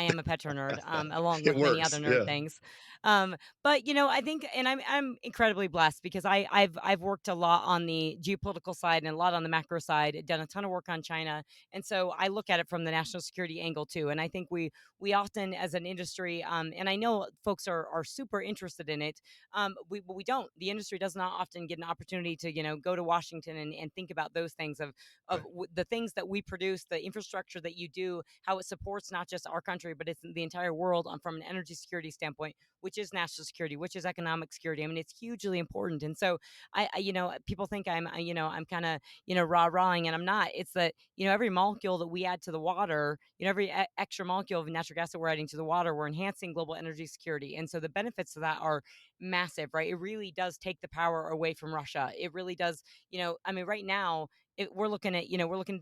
am a Petro nerd, along it with many other works. nerd Yeah. things. But I think, and I'm incredibly blessed because I've worked a lot on the geopolitical side and a lot on the macro side, done a ton of work on China, and so I look at it from the national security angle too. And I think we often, as an industry, and I know folks are super interested in it. We don't. The industry does not often get an opportunity to go to Washington and think about those things of Right. the things that we produce, the infrastructure that you do, how it supports not just our country, but it's the entire world from an energy security standpoint, which is national security, which is economic security. I mean, it's hugely important. And so people think I'm kind of, rah-rahing, and I'm not. It's that, every molecule that we add to the water, every extra molecule of natural gas that we're adding to the water, we're enhancing global energy security. And so the benefits of that are massive, right? It really does take the power away from Russia. It really does, I mean, right now, we're looking at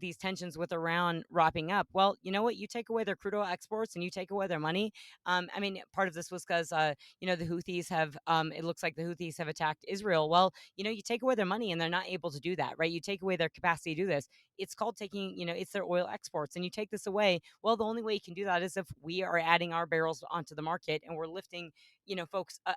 these tensions with Iran wrapping up. Well, you know what? You take away their crude oil exports and you take away their money. I mean, part of this was because the Houthis have. It looks like the Houthis have attacked Israel. Well, you take away their money and they're not able to do that, right? You take away their capacity to do this. It's called taking. It's their oil exports, and you take this away. Well, the only way you can do that is if we are adding our barrels onto the market and we're lifting,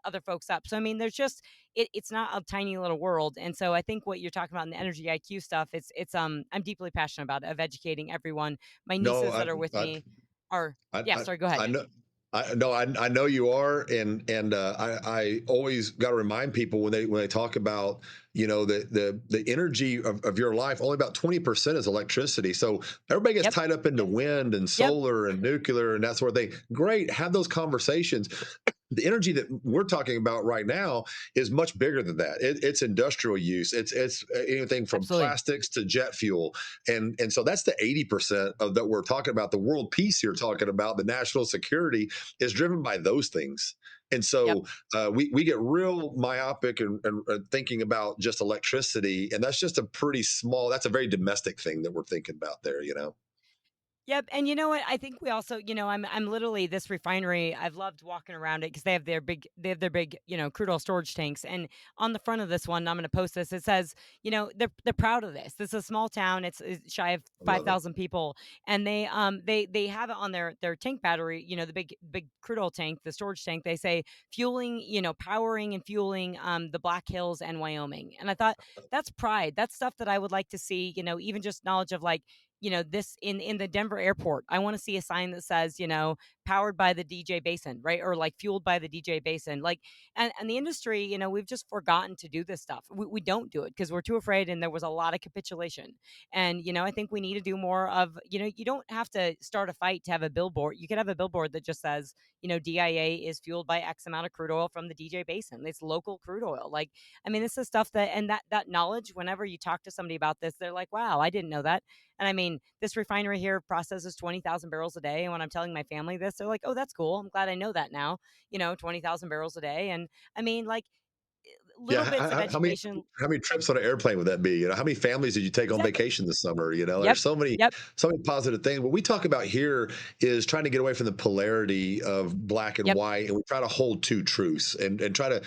other folks up. So I mean, there's just it's not a tiny little world. And so I think what you're talking about in the energy IQ stuff, I'm deeply passionate about it, of educating everyone. My No, nieces that are with me are. I, Yeah, I, sorry, go ahead. I know. I know you are, and I always got to remind people when they talk about the energy of your life, only about 20% is electricity. So everybody gets Yep, tied up into wind and yep, solar and nuclear and that sort of thing. Great, have those conversations. The energy that we're talking about right now is much bigger than that. It's industrial use. It's anything from absolutely. plastics to jet fuel, and so that's the 80% of that we're talking about. The world peace you're talking about, the national security, is driven by those things. And Yep. so we get real myopic and thinking about just electricity, and that's just a pretty small. That's a very domestic thing that we're thinking about there. You know. Yep, and you know what? I think we also, I'm literally this refinery. I've loved walking around it because they have their big, crude oil storage tanks. And on the front of this one, I'm going to post this. It says, they're proud of this. This is a small town. It's shy of I five love it. thousand people, and they have it on their tank battery. The big crude oil tank, the storage tank. They say fueling, powering and fueling the Black Hills and Wyoming. And I thought that's pride. That's stuff that I would like to see. Even just knowledge of, like, this in the Denver airport. I want to see a sign that says, powered by the DJ Basin, right? Or like fueled by the DJ Basin. Like, and the industry, we've just forgotten to do this stuff. We don't do it because we're too afraid, and there was a lot of capitulation. And I think we need to do more of, you don't have to start a fight to have a billboard. You could have a billboard that just says, DIA is fueled by X amount of crude oil from the DJ Basin. It's local crude oil. Like, I mean, this is stuff that, and that knowledge, whenever you talk to somebody about this, they're like, wow, I didn't know that. And I mean, this refinery here processes 20,000 barrels a day. And when I'm telling my family this, they're like, oh, that's cool. I'm glad I know that now, 20,000 barrels a day. And I mean, like, Yeah, little bits of education. how many trips on an airplane would that be? How many families did you take on Exactly. vacation this summer? Yep. There's Yep. so many positive things. What we talk about here is trying to get away from the polarity of black and Yep. white, and we try to hold two truths and try to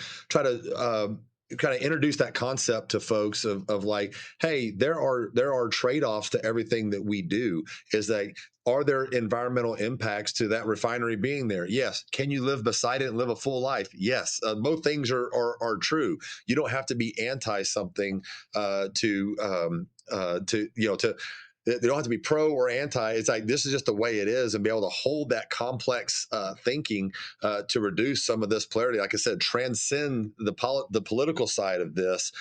kind of introduce that concept to folks of like, hey, there are trade-offs to everything that we do. Is that are there environmental impacts to that refinery being there? Yes. Can you live beside it and live a full life? Yes. Both things are true. You don't have to be anti something to to they don't have to be pro or anti. It's like this is just the way it is, and be able to hold that complex thinking to reduce some of this polarity. Like I said, transcend the political side of this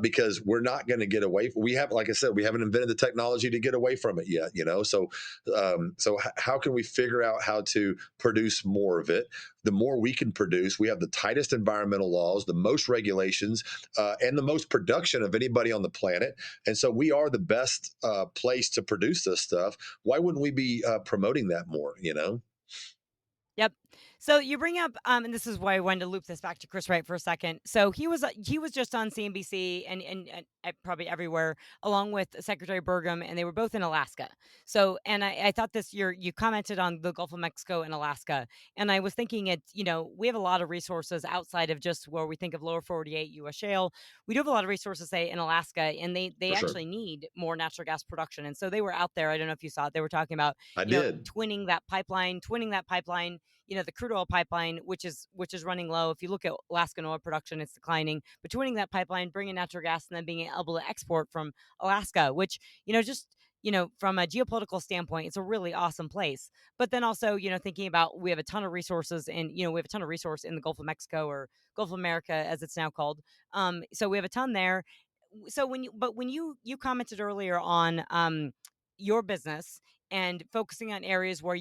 because we're not going to get away. We have, like I said, we haven't invented the technology to get away from it yet. So how can we figure out how to produce more of it? The more we can produce, we have the tightest environmental laws, the most regulations, and the most production of anybody on the planet. And so we are the best place to produce this stuff. Why wouldn't we be promoting that more? Yep. So you bring up, and this is why I wanted to loop this back to Chris Wright for a second. So he was just on CNBC and probably everywhere, along with Secretary Burgum, and they were both in Alaska. So, and I thought this year you commented on the Gulf of Mexico and Alaska, and I was thinking we have a lot of resources outside of just where we think of lower 48 U.S. shale. We do have a lot of resources, say in Alaska, and they For sure. actually need more natural gas production. And so they were out there. I don't know if you saw it. They were talking about I did. twinning that pipeline, the crude oil pipeline, which is running low. If you look at Alaskan oil production, it's declining. But twinning that pipeline, bringing natural gas, and then being able to export from Alaska, which just from a geopolitical standpoint, it's a really awesome place. But then also, thinking about we have a ton of resources, and we have a ton of resource in the Gulf of Mexico, or Gulf of America as it's now called. So we have a ton there. So when you commented earlier on your business and focusing on areas where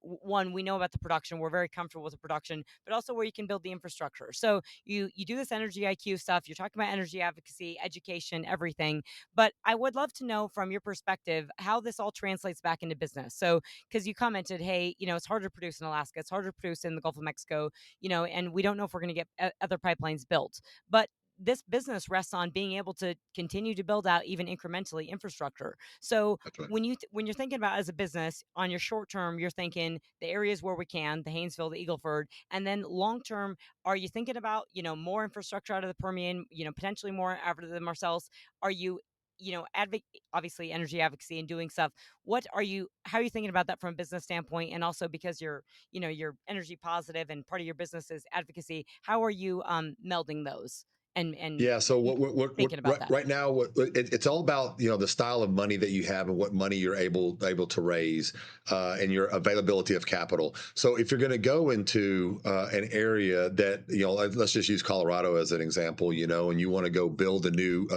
one, we know about the production, we're very comfortable with the production, but also where you can build the infrastructure. So you do this energy IQ stuff, you're talking about energy advocacy, education, everything. But I would love to know from your perspective how this all translates back into business. So because you commented, hey, it's harder to produce in Alaska, it's harder to produce in the Gulf of Mexico, and we don't know if we're going to get other pipelines built. But this business rests on being able to continue to build out even incrementally infrastructure. So That's right. when you're thinking about as a business on your short term, you're thinking the areas where we can, the Haynesville, the Eagleford, and then long term, are you thinking about more infrastructure out of the Permian, potentially more out of the Marcellus? Are you obviously energy advocacy and doing stuff. How are you thinking about that from a business standpoint? And also because you're energy positive and part of your business is advocacy, how are you melding those and Yeah. So what thinking about that? right now, it's all about the style of money that you have and what money you're able to raise, and your availability of capital. So if you're going to go into an area that let's just use Colorado as an example, and you want to go build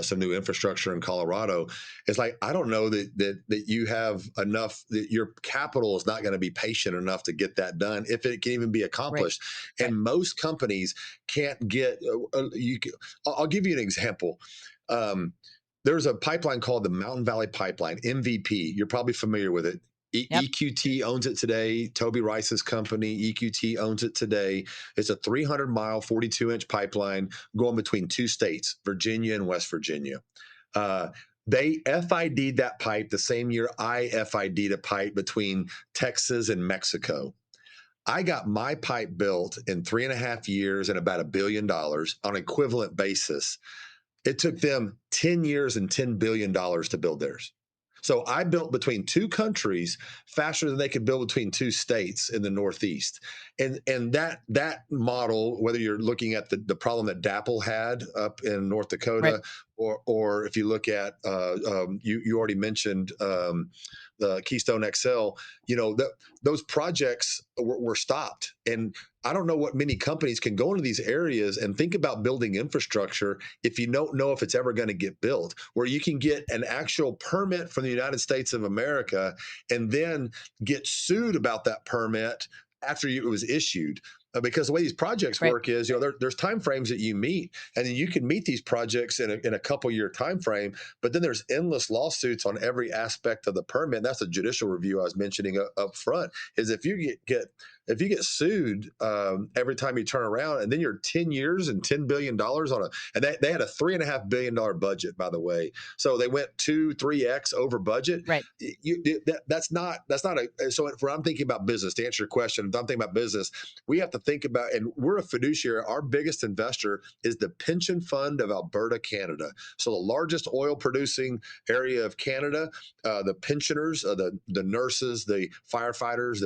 some new infrastructure in Colorado, it's like I don't know that you have enough, that your capital is not going to be patient enough to get that done if it can even be Right. accomplished. Right. And most companies can't get you. I'll give you an example. Um, there's a pipeline called the Mountain Valley Pipeline, MVP. You're probably familiar with it. Yep. EQT owns it today. Toby Rice's company, EQT, owns it today. It's a 300-mile, 42-inch pipeline going between two states, Virginia and West Virginia. Uh, they FID'd that pipe the same year I FID'd a pipe between Texas and Mexico. I got my pipe built in 3.5 years and about $1 billion on an equivalent basis. It took them 10 years and $10 billion to build theirs. So I built between two countries faster than they could build between two states in the Northeast. And that model, whether you're looking at the problem that DAPL had up in North Right. Dakota, or if you look at you already mentioned the Keystone XL, those projects were stopped. And I don't know what many companies can go into these areas and think about building infrastructure if you don't know if it's ever going to get built, where you can get an actual permit from the United States of America and then get sued about that permit after it was issued. Because the way these projects Right. work is, there's time frames that you meet, and then you can meet these projects in a couple year time frame. But then there's endless lawsuits on every aspect of the permit. And that's a judicial review I was mentioning up front. Is if you get sued every time you turn around, and then you're 10 years and $10 billion on and they had a $3.5 billion budget, by the way. So they went 2-3x over budget. Right. That's not a, so if I'm thinking about business, to answer your question, if I'm thinking about business, we have to think about, and we're a fiduciary. Our biggest investor is the pension fund of Alberta, Canada. So the largest oil producing area of Canada, the pensioners, the nurses, the firefighters,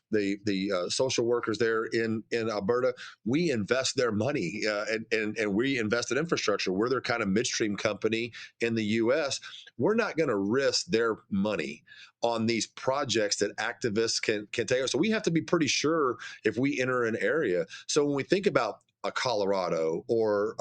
the social workers there in Alberta, we invest their money, and we invest in infrastructure. We're their kind of midstream company in the U.S. We're not going to risk their money on these projects that activists can take. So we have to be pretty sure if we enter an area. So when we think about a Colorado, or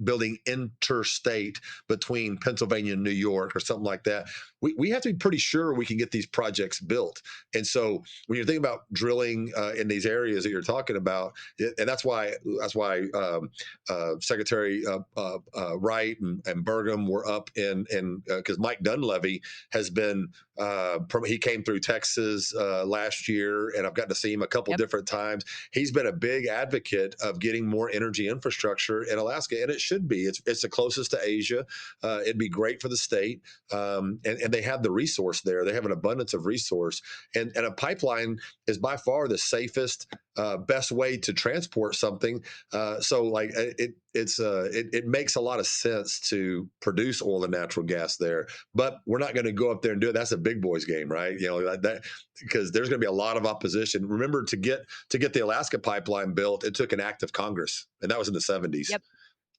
building interstate between Pennsylvania and New York or something like that, we have to be pretty sure we can get these projects built. And so when you're thinking about drilling in these areas that you're talking about, and that's why Secretary Wright and Burgum were up in because Mike Dunleavy has been he came through Texas last year, and I've gotten to see him a couple Yep. different times. He's been a big advocate of getting more energy infrastructure in Alaska, and it should be. It's the closest to Asia. It'd be great for the state, and they have the resource there. They have an abundance of resource, and a pipeline is by far the safest, best way to transport something. So like it makes a lot of sense to produce oil and natural gas there, but we're not going to go up there and do it. That's a big boys game, right? That because there's going to be a lot of opposition. Remember, to get the Alaska pipeline built, it took an act of Congress, and that was in the 70s. Yep.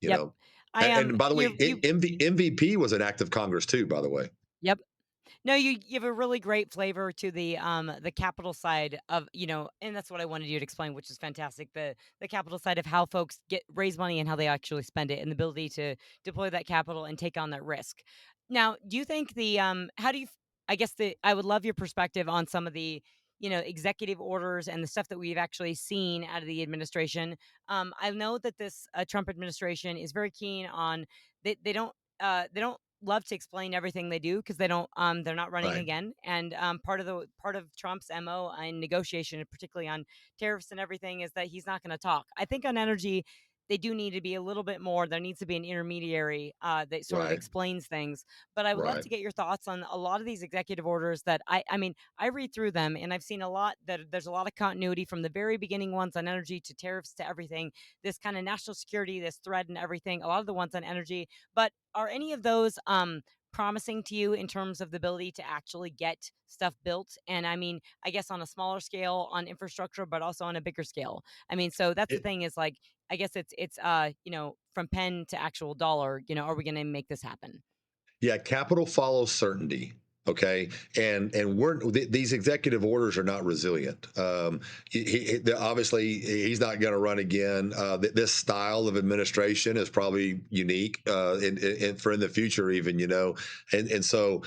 You Yep. know, I and, am and by the way, you. MVP was an act of Congress too. By the way, Yep. No, you have a really great flavor to the capital side of, and that's what I wanted you to explain, which is fantastic. The capital side of how folks get raise money and how they actually spend it, and the ability to deploy that capital and take on that risk. Now, do you think how do you I guess I would love your perspective on some of the, executive orders and the stuff that we've actually seen out of the administration. I know that this Trump administration is very keen on they don't love to explain everything they do because they're not running right, again. And part of Trump's mo in negotiation, and particularly on tariffs and everything, is that he's not going to talk. I think on energy they do need to be a little bit more. There needs to be an intermediary that sort of right, explains things. But I would love right. to get your thoughts on a lot of these executive orders that I mean, I read through them and I've seen a lot that there's a lot of continuity from the very beginning ones on energy to tariffs to everything, this kind of national security, this threat and everything, a lot of the ones on energy. But are any of those promising to you in terms of the ability to actually get stuff built? And I mean, I guess on a smaller scale on infrastructure, but also on a bigger scale. I mean, so that's the It, thing is like, I guess it's from pen to actual dollar, are we going to make this happen? Yeah, capital follows certainty. Okay, and these executive orders are not resilient. Obviously he's not going to run again. This style of administration is probably unique for in the future, even and so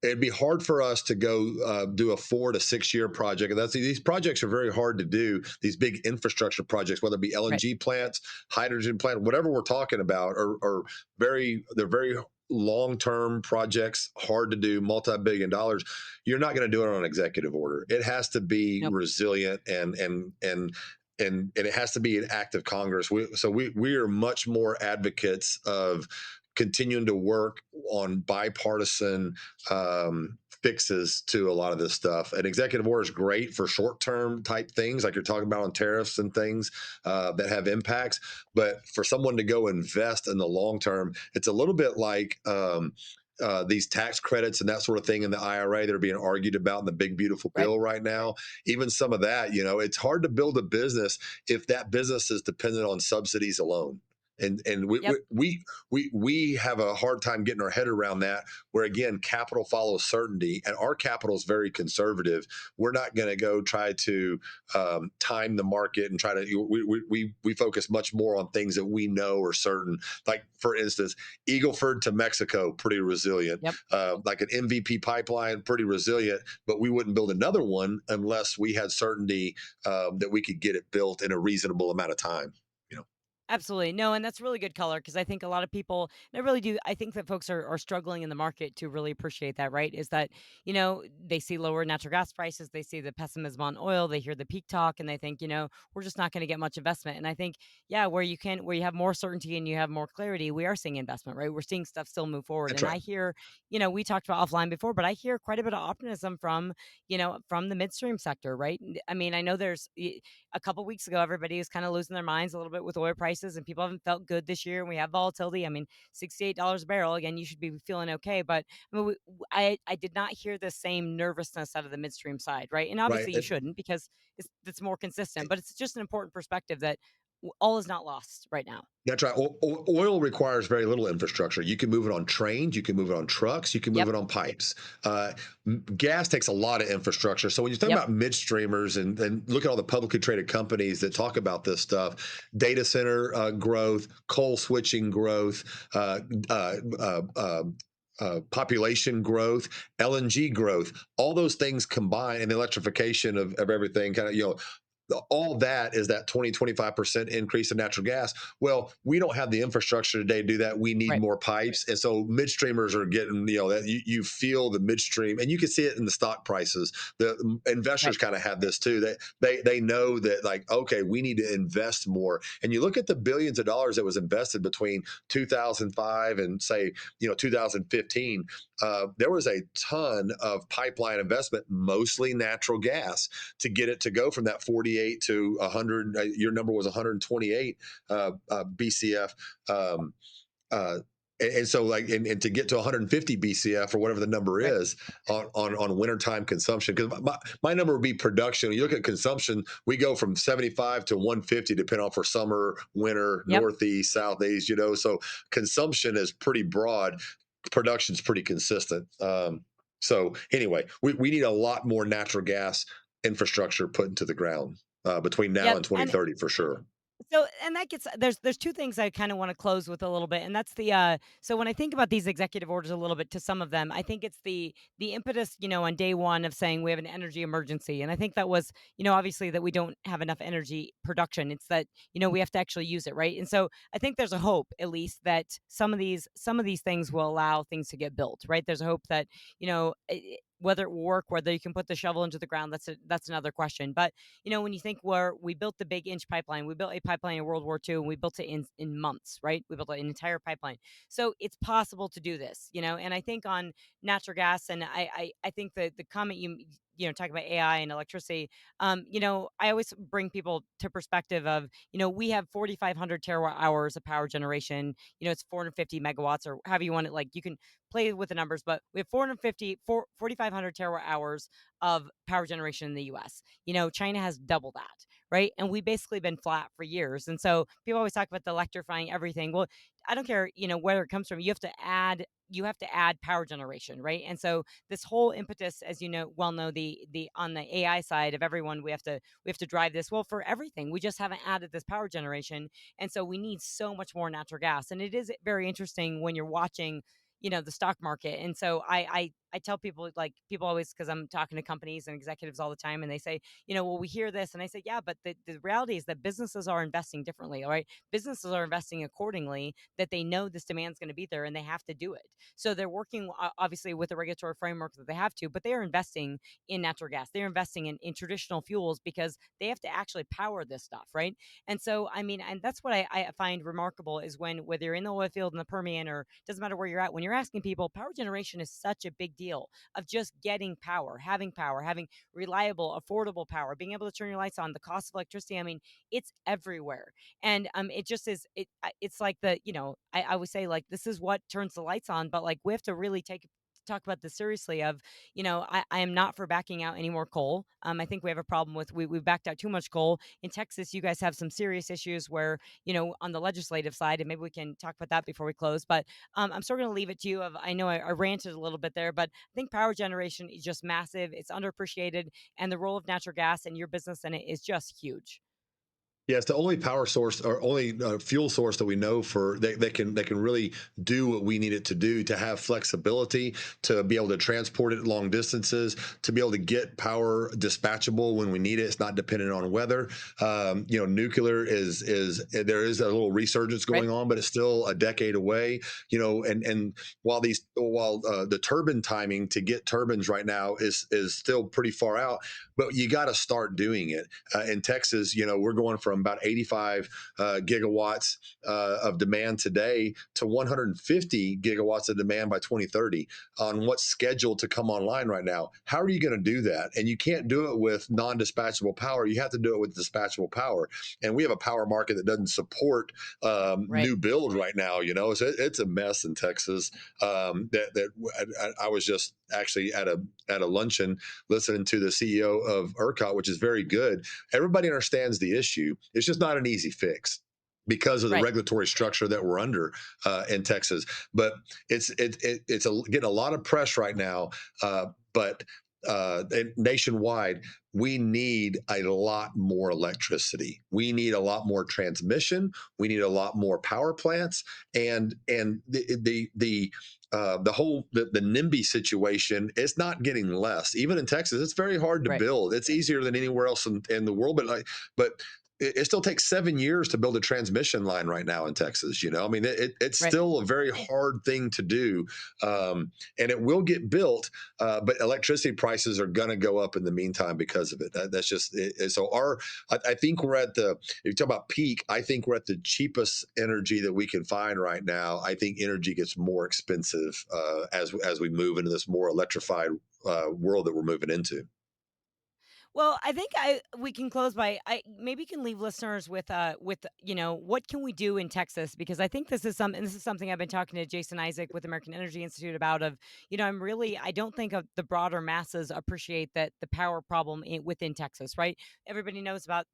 it'd be hard for us to go do a 4 to 6 year project. And these projects are very hard to do. These big infrastructure projects, whether it be Right. LNG plants, hydrogen plant, whatever we're talking about, are they're very long-term projects, hard to do, multi-billion dollars. You're not going to do it on an executive order. It has to be Nope. resilient, and it has to be an act of Congress. We are much more advocates of continuing to work on bipartisan fixes to a lot of this stuff. An executive order is great for short-term type things, like you're talking about on tariffs and things that have impacts. But for someone to go invest in the long term, it's a little bit like these tax credits and that sort of thing in the IRA that are being argued about in the big beautiful Right. bill right now, even some of that, it's hard to build a business if that business is dependent on subsidies alone. And we Yep. we we we have a hard time getting our head around that. Where again, capital follows certainty, and our capital is very conservative. We're not going to go try to time the market and try to. We focus much more on things that we know are certain. Like for instance, Eagleford to Mexico, pretty resilient. Yep. Like an MVP pipeline, pretty resilient. But we wouldn't build another one unless we had certainty that we could get it built in a reasonable amount of time. You know. Absolutely. No, and that's really good color because I think a lot of people, and I really do, I think that folks are struggling in the market to really appreciate that, right? Is that, they see lower natural gas prices, they see the pessimism on oil, they hear the peak talk, and they think, we're just not going to get much investment. And I think, yeah, where you have more certainty and you have more clarity, we are seeing investment, right? We're seeing stuff still move forward. That's And right. I hear, we talked about offline before, but I hear quite a bit of optimism from the midstream sector, right? I mean, I know a couple weeks ago, everybody was kind of losing their minds a little bit with oil prices, and people haven't felt good this year. And we have volatility. I mean, $68 a barrel. Again, you should be feeling okay. But I mean, I did not hear the same nervousness out of the midstream side, right? And Right. obviously, you shouldn't because it's more consistent. But it's just an important perspective that all is not lost right now. That's right. Oil requires very little infrastructure. You can move it on trains, you can move it on trucks, you can move Yep. it on pipes. Gas takes a lot of infrastructure. So when you talk Yep. about midstreamers and look at all the publicly traded companies that talk about this stuff, data center growth, coal switching growth, population growth, LNG growth, all those things combined, and the electrification of everything, kind of, all that is that 20-25% increase in natural gas. Well, we don't have the infrastructure today to do that. We need Right. more pipes. And so midstreamers are getting, that you feel the midstream, and you can see it in the stock prices. The investors Right. kind of have this too. They know that, like, okay, we need to invest more. And you look at the billions of dollars that was invested between 2005 and say, 2015. There was a ton of pipeline investment, mostly natural gas, to get it to go from that 48 to 100. Your number was 128 BCF. Um, uh, and so, like, and to get to 150 BCF or whatever the number Right. is on wintertime consumption, because my number would be production. You look at consumption, we go from 75 to 150, depending on for summer, winter, Yep. northeast, southeast. So consumption is pretty broad, production's pretty consistent. So anyway, we need a lot more natural gas infrastructure put into the ground between now Yep. and And 2030 for sure. so, and that gets there's two things I kind of want to close with a little bit, and that's so when I think about these executive orders a little bit, to some of them, I think it's the impetus, on day one of saying we have an energy emergency, and I think that was, obviously that we don't have enough energy production. It's that, we have to actually use it, right? And so I think there's a hope, at least, that some of these things will allow things to get built, right? There's a hope that, whether it will work, whether you can put the shovel into the ground, that's another question. But when you think where we built the big inch pipeline, we built a pipeline in World War II, and we built it in months, right? We built an entire pipeline. So it's possible to do this, and I think on natural gas, and I think that the comment talk about AI and electricity, I always bring people to perspective of, we have 4,500 terawatt hours of power generation. It's 450 megawatts, or however you want it. Like, you can play with the numbers, but we have 4,500 terawatt hours of power generation in the US. China has double that, right? And we've basically been flat for years. And so people always talk about the electrifying everything. Well, I don't care, where it comes from. You have to add power generation, right? And so this whole impetus, as well know, the on the AI side of everyone, we have to drive this. Well, for everything, we just haven't added this power generation. And so we need so much more natural gas. And it is very interesting when you're watching the stock market. And so I tell people, like, people always, because I'm talking to companies and executives all the time, and they say, well, we hear this, and I say, yeah, but the reality is that businesses are investing differently. All right, businesses are investing accordingly, that they know this demand is going to be there and they have to do it. So they're working, obviously, with the regulatory framework that they have to, but they are investing in natural gas, they're investing in traditional fuels, because they have to actually power this stuff, right? And so, I mean, and that's what I find remarkable, is when, whether you're in the oil field in the Permian, or doesn't matter where you're at, when you're asking people, power generation is such a big deal deal of just getting power, having reliable, affordable power, being able to turn your lights on. The cost of electricity, I mean, it's everywhere. And it just is it's like I would say, like, this is what turns the lights on, but like we have to really talk about this seriously of, I am not for backing out any more coal. I think we have a problem with we backed out too much coal in Texas. You guys have some serious issues where, on the legislative side, and maybe we can talk about that before we close. But I'm still going to leave it to you. I know I ranted a little bit there, but I think power generation is just massive. It's underappreciated, and the role of natural gas and your business in it is just huge. Yeah, it's the only power source or only fuel source that we know for that can really do what we need it to do, to have flexibility, to be able to transport it long distances, to be able to get power dispatchable when we need it. It's not dependent on weather. Nuclear is there is a little resurgence Right. going on, but it's still a decade away. And while the turbine timing to get turbines right now is still pretty far out, but you got to start doing it. In Texas, we're going from about 85 gigawatts of demand today to 150 gigawatts of demand by 2030 on what's scheduled to come online right now. How are you going to do that? And you can't do it with non-dispatchable power. You have to do it with dispatchable power. And we have a power market that doesn't support Right. new build right now. So it's a mess in Texas. I was just actually at a luncheon listening to the CEO of ERCOT, which is very good. Everybody understands the issue. It's just not an easy fix because of the Right. regulatory structure that we're under in Texas. But it's getting a lot of press right now. But nationwide, we need a lot more electricity. We need a lot more transmission. We need a lot more power plants, and the NIMBY situation is not getting less. Even in Texas, it's very hard to Right. build. It's easier than anywhere else in the world, but it still takes 7 years to build a transmission line right now in Texas. I mean, it's Right. still a very hard thing to do, and it will get built, but electricity prices are going to go up in the meantime because of it. That's just it. So I think we're at the, if you talk about peak, I think we're at the cheapest energy that we can find right now. I think energy gets more expensive as we move into this more electrified world that we're moving into. Well, I think we can close by, I maybe can leave listeners with what can we do in Texas, because I think this is something I've been talking to Jason Isaac with American Energy Institute about, of, I don't think of the broader masses appreciate that the power problem within Texas, right? Everybody knows about,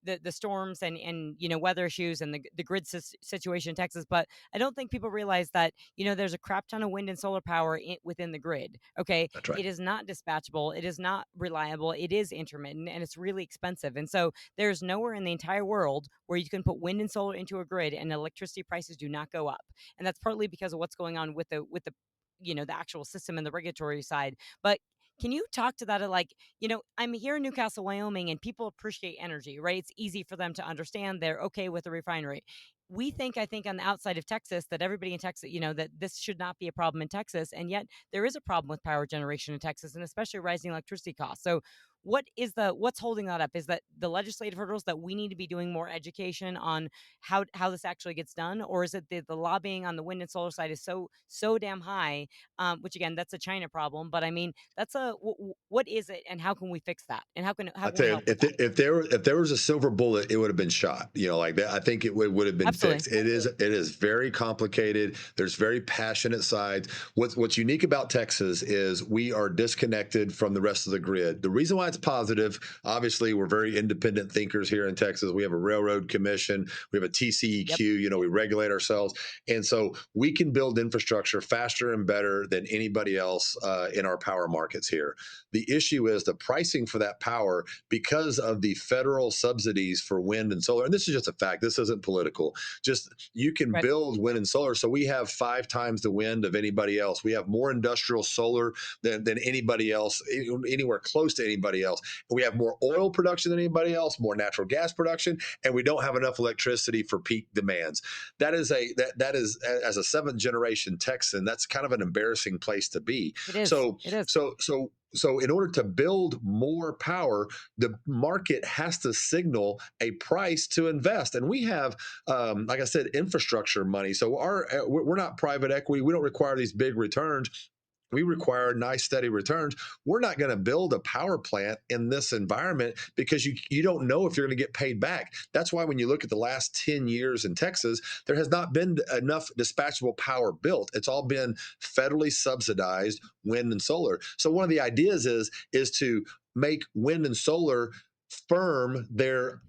the storms and weather issues and the grid situation in Texas, but I don't think people realize that, there's a crap ton of wind and solar power within the grid. Okay, That's right. it is not dispatchable, it is not reliable, it is intermittent, and it's really expensive. And so there's nowhere in the entire world where you can put wind and solar into a grid and electricity prices do not go up. And that's partly because of what's going on with the the actual system and the regulatory side. But can you talk to that? Like, I'm here in Newcastle, Wyoming, and people appreciate energy, right? It's easy for them to understand. They're okay with the refinery. I think, on the outside of Texas, that everybody in Texas, that this should not be a problem in Texas. And yet there is a problem with power generation in Texas, and especially rising electricity costs. So what's holding that up? Is that the legislative hurdles that we need to be doing more education on how this actually gets done? Or is it the lobbying on the wind and solar side is so damn high, which again, that's a China problem. But I mean, that's what is it, and how can we fix that? And how I can we tell you, help with that? if there was a silver bullet, it would have been shot. Like that. I think it would have been Absolutely. fixed. It is very complicated. There's very passionate sides. What's unique about Texas is we are disconnected from the rest of the grid. The reason why it's positive, obviously, we're very independent thinkers here in Texas. We have a railroad commission. We have a Yep. TCEQ. We regulate ourselves, and so we can build infrastructure faster and better than anybody else in our power markets here. The issue is the pricing for that power because of the federal subsidies for wind and solar. And this is just a fact. This isn't political. Just you can Right. build wind and solar. So we have 5 times the wind of anybody else. We have more industrial solar than anybody else, anywhere close to anybody else. And we have more oil production than anybody else, more natural gas production, and we don't have enough electricity for peak demands. That is as a seventh generation Texan, that's kind of an embarrassing place to be. It is. So It is. so in order to build more power, the market has to signal a price to invest. And we have, like I said, infrastructure money. So we're not private equity. We don't require these big returns. we require nice steady returns. We're not going to build a power plant in this environment because you don't know if you're going to get paid back. That's why when you look at the last 10 years in Texas, there has not been enough dispatchable power built. It's all been federally subsidized wind and solar. So one of the ideas is to make wind and solar firm their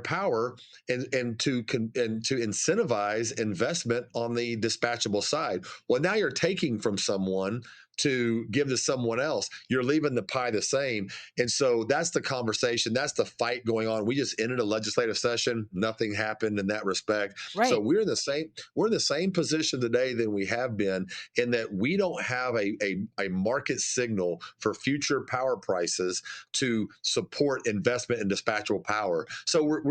power, and to incentivize investment on the dispatchable side. Well, now you're taking from someone to give to someone else. You're leaving the pie the same. And so that's the conversation. That's the fight going on. We just ended a legislative session. Nothing happened in that respect. So Right. we're in the same position today than we have been, in that we don't have a market signal for future power prices to support investment in dispatchable power. So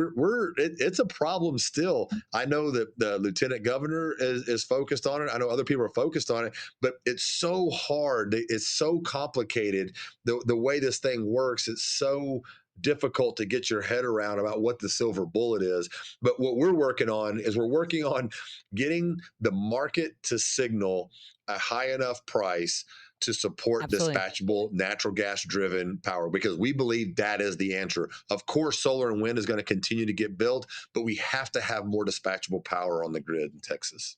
it's a problem still. I know that the lieutenant governor is focused on it. I know other people are focused on it, but it's so hard. It's so complicated. The way this thing works, it's so difficult to get your head around about what the silver bullet is. But what we're working on is we're working on getting the market to signal a high enough price to support Absolutely. dispatchable natural gas driven power, because we believe that is the answer. Of course, solar and wind is going to continue to get built, but we have to have more dispatchable power on the grid in Texas.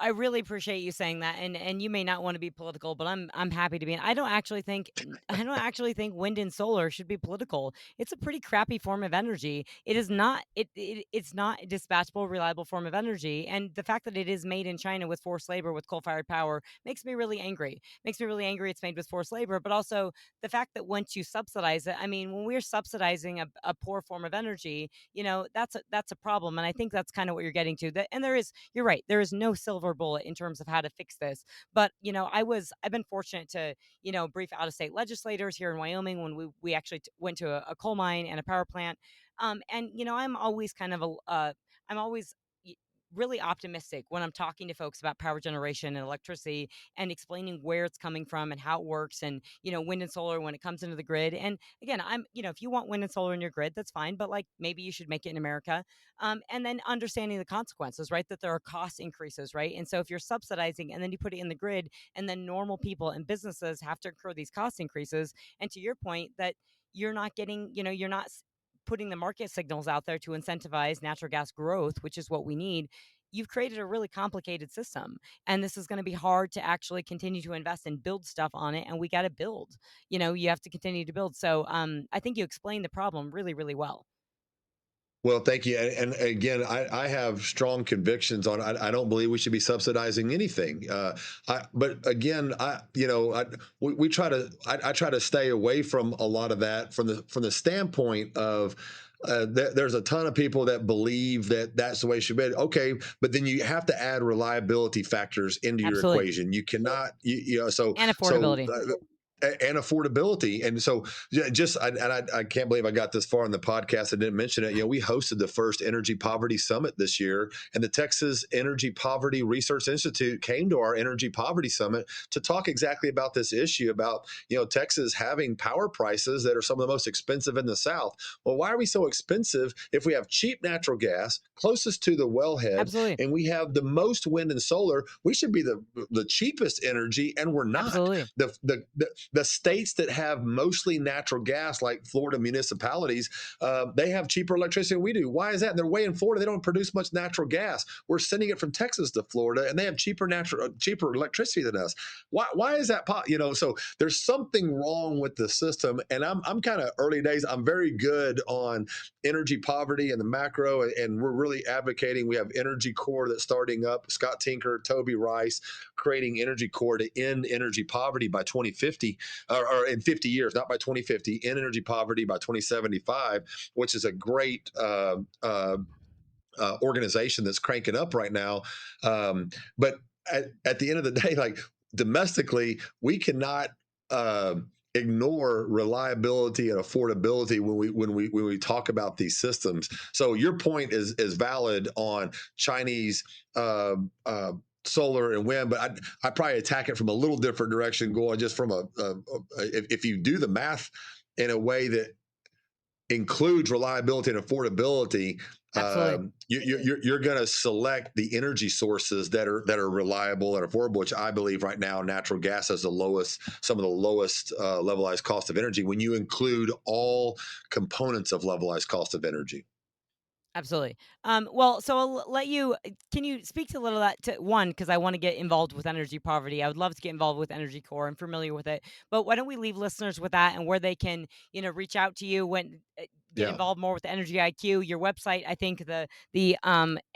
I really appreciate you saying that, and you may not wanna be political, but I'm happy to be, and I don't actually think wind and solar should be political. It's a pretty crappy form of energy. It is not it's not a dispatchable, reliable form of energy, and the fact that it is made in China with forced labor with coal-fired power makes me really angry. Makes me really angry it's made with forced labor, but also the fact that once you subsidize it, I mean, when we're subsidizing a poor form of energy, that's a problem, and I think that's kinda what you're getting to. That and there is You're right, there is no silver bullet in terms of how to fix this. But, I've been fortunate to, brief out of state legislators here in Wyoming when we actually went to a coal mine and a power plant. And, I'm always I'm always y- really optimistic when I'm talking to folks about power generation and electricity and explaining where it's coming from and how it works and, wind and solar when it comes into the grid. And again, if you want wind and solar in your grid, that's fine, but like maybe you should make it in America. And then understanding the consequences, right? That there are cost increases, right? And so if you're subsidizing and then you put it in the grid, and then normal people and businesses have to incur these cost increases. And to your point, that you're not getting, you're not putting the market signals out there to incentivize natural gas growth, which is what we need. You've created a really complicated system, and this is going to be hard to actually continue to invest and build stuff on it. And we got to build, you have to continue to build. So I think you explained the problem really, really well. Well, thank you. And again, I have strong convictions on. I don't believe we should be subsidizing anything. But again, we try to. I try to stay away from a lot of that from the standpoint of. There's a ton of people that believe that that's the way it should be. Okay, but then you have to add reliability factors into your Absolutely. equation. You cannot, And affordability. and affordability. And so I can't believe I got this far in the podcast. I didn't mention it. We hosted the first Energy Poverty Summit this year, and the Texas Energy Poverty Research Institute came to our Energy Poverty Summit to talk exactly about this issue about, Texas having power prices that are some of the most expensive in the South. Well, why are we so expensive if we have cheap natural gas closest to the wellhead Absolutely. and we have the most wind and solar? We should be the cheapest energy, and we're not. Absolutely. The states that have mostly natural gas, like Florida municipalities, they have cheaper electricity than we do. Why is that? They're way in Florida. They don't produce much natural gas. We're sending it from Texas to Florida, and they have cheaper electricity than us. Why is that? So there's something wrong with the system. And I'm kind of early days. I'm very good on energy poverty and the macro, and we're really advocating. We have Energy Corps that's starting up. Scott Tinker, Toby Rice, creating Energy Corps to end energy poverty by 2050, or in 50 years, not by 2050, end energy poverty by 2075, which is a great organization that's cranking up right now. But at the end of the day, like domestically, we cannot. Ignore reliability and affordability when we talk about these systems. So your point is valid on Chinese solar and wind, but I probably attack it from a little different direction, going just from if you do the math in a way that includes reliability and affordability, Absolutely. You're going to select the energy sources that are reliable and affordable, which I believe right now natural gas has some of the lowest levelized cost of energy when you include all components of levelized cost of energy. Absolutely. Well, so I'll let you. Can you speak to a little of that? To one, because I want to get involved with energy poverty. I would love to get involved with Energy Core. I'm familiar with it, but why don't we leave listeners with that and where they can, reach out to you when get Yeah. involved more with the Energy IQ. Your website, I think the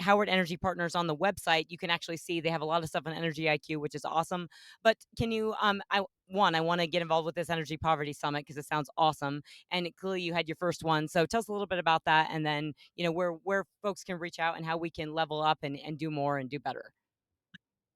Howard Energy Partners on the website, you can actually see they have a lot of stuff on Energy IQ, which is awesome. But can you, I want to get involved with this Energy Poverty Summit because it sounds awesome and clearly you had your first one. So tell us a little bit about that, and then where folks can reach out and how we can level up and do more and do better.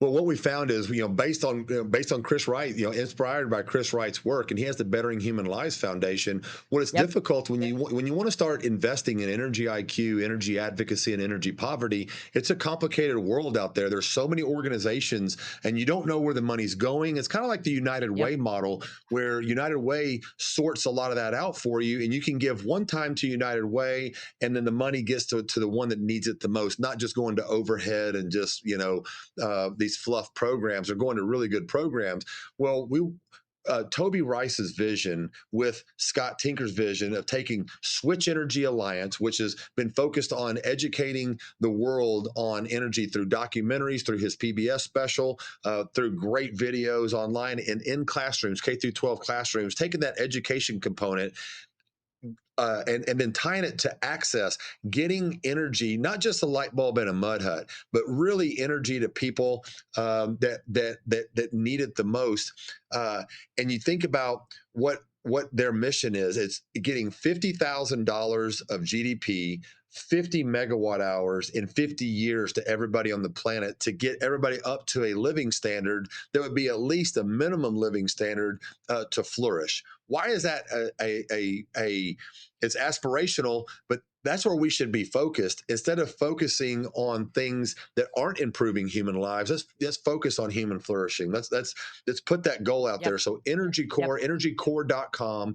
Well, what we found is, based on Chris Wright, inspired by Chris Wright's work, and he has the Bettering Human Lives Foundation. What is Yep. difficult when you want to start investing in energy IQ, energy advocacy, and energy poverty, it's a complicated world out there. There's so many organizations, and you don't know where the money's going. It's kind of like the United Yep. Way model, where United Way sorts a lot of that out for you, and you can give one time to United Way, and then the money gets to the one that needs it the most, not just going to overhead and just these fluff programs are going to really good programs. Well, Toby Rice's vision with Scott Tinker's vision of taking Switch Energy Alliance, which has been focused on educating the world on energy through documentaries, through his PBS special, through great videos online and in classrooms, K through 12 classrooms, taking that education component and then tying it to access, getting energy, not just a light bulb in a mud hut, but really energy to people that need it the most. And you think about what their mission is. It's getting $50,000 of GDP, 50 megawatt hours in 50 years to everybody on the planet to get everybody up to a living standard that would be at least a minimum living standard to flourish. Why is that a it's aspirational, but that's where we should be focused instead of focusing on things that aren't improving human lives. Let's focus on human flourishing. Let's put that goal out Yep. there. So Energy Yep. Core, energycore.com.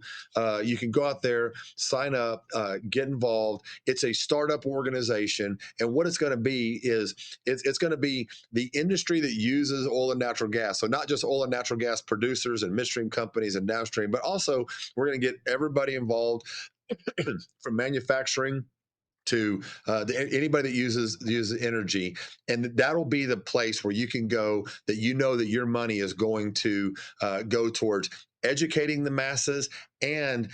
You can go out there, sign up, get involved. It's a startup organization, and what it's going to be is it's going to be the industry that uses oil and natural gas. So not just oil and natural gas producers and midstream companies and downstream, but also we're going to get everybody involved from manufacturing to anybody that uses energy, and that'll be the place where you can go that that your money is going to go towards educating the masses and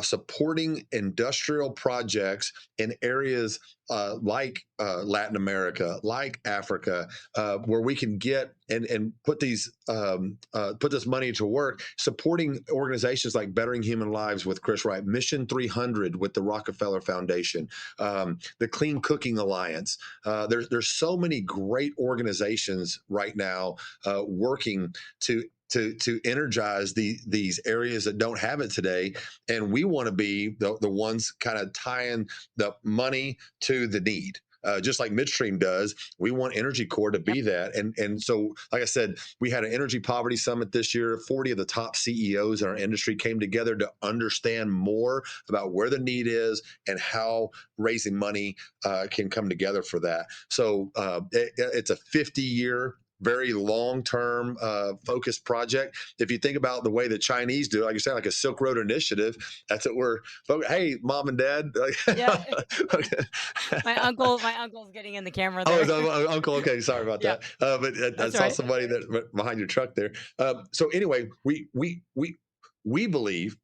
supporting industrial projects in areas like Latin America, like Africa, where we can get and put this money to work, supporting organizations like Bettering Human Lives with Chris Wright, Mission 300 with the Rockefeller Foundation, the Clean Cooking Alliance. There's so many great organizations right now working to energize these areas that don't have it today, and we want to be the ones kind of tying the money to the need. Just like Midstream does, we want Energy Core to Yep. be that. And so, like I said, we had an energy poverty summit this year. 40 of the top CEOs in our industry came together to understand more about where the need is and how raising money can come together for that. So it's a 50-year very long-term focused project. If you think about the way the Chinese do it, like you said, like a Silk Road Initiative, that's what we're. Hey, mom and dad. Yeah. My uncle's getting in the camera Oh, there. Uncle. Okay, sorry about Yeah. that. But I That's saw right. somebody that behind your truck there. So anyway, we believe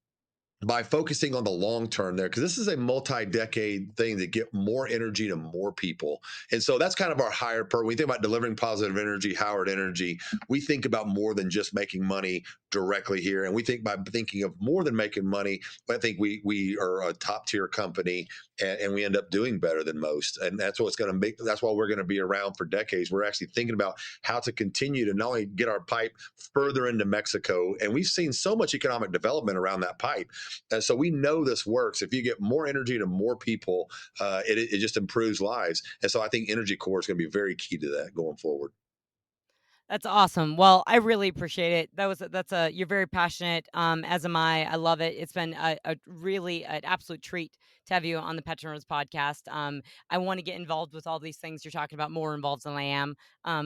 by focusing on the long term there, because this is a multi-decade thing to get more energy to more people. And so that's kind of our higher When we think about delivering positive energy, Howard Energy, we think about more than just making money directly here. And we think by thinking of more than making money, I think we are a top tier company, and we end up doing better than most. And that's what's going to make, that's why we're going to be around for decades. We're actually thinking about how to continue to not only get our pipe further into Mexico, and we've seen so much economic development around that pipe, and so we know this works. If you get more energy to more people, it just improves lives. And so I think Energy Core is going to be very key to that going forward. That's awesome. Well, I really appreciate it. That's a you're very passionate, as am I. I love it. It's been a really an absolute treat to have you on the PetroNerds podcast. I want to get involved with all these things you're talking about, more involved than I am.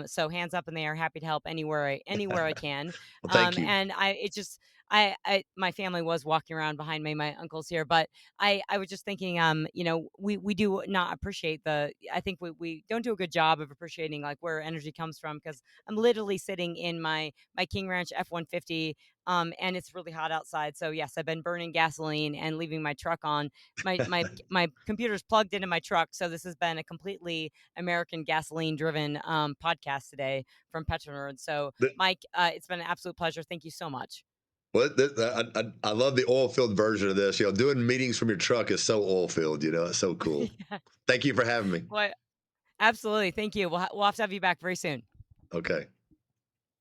So hands up in the air, happy to help anywhere I can. Well, thank you. And I it just I my family was walking around behind me, my uncle's here, but I was just thinking, we do not appreciate I think we don't do a good job of appreciating like where energy comes from because I'm literally sitting in my King Ranch F-150, and it's really hot outside. So yes, I've been burning gasoline and leaving my truck on. My computer's plugged into my truck, so this has been a completely American gasoline driven podcast today from PetroNerd. So Th- Mike, it's been an absolute pleasure. Thank you so much. Well, I love the oil filled version of this. Doing meetings from your truck is so oil filled. It's so cool. Yeah. Thank you for having me. Well, absolutely. Thank you. We'll have to have you back very soon. Okay.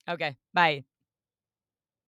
Okay. Bye.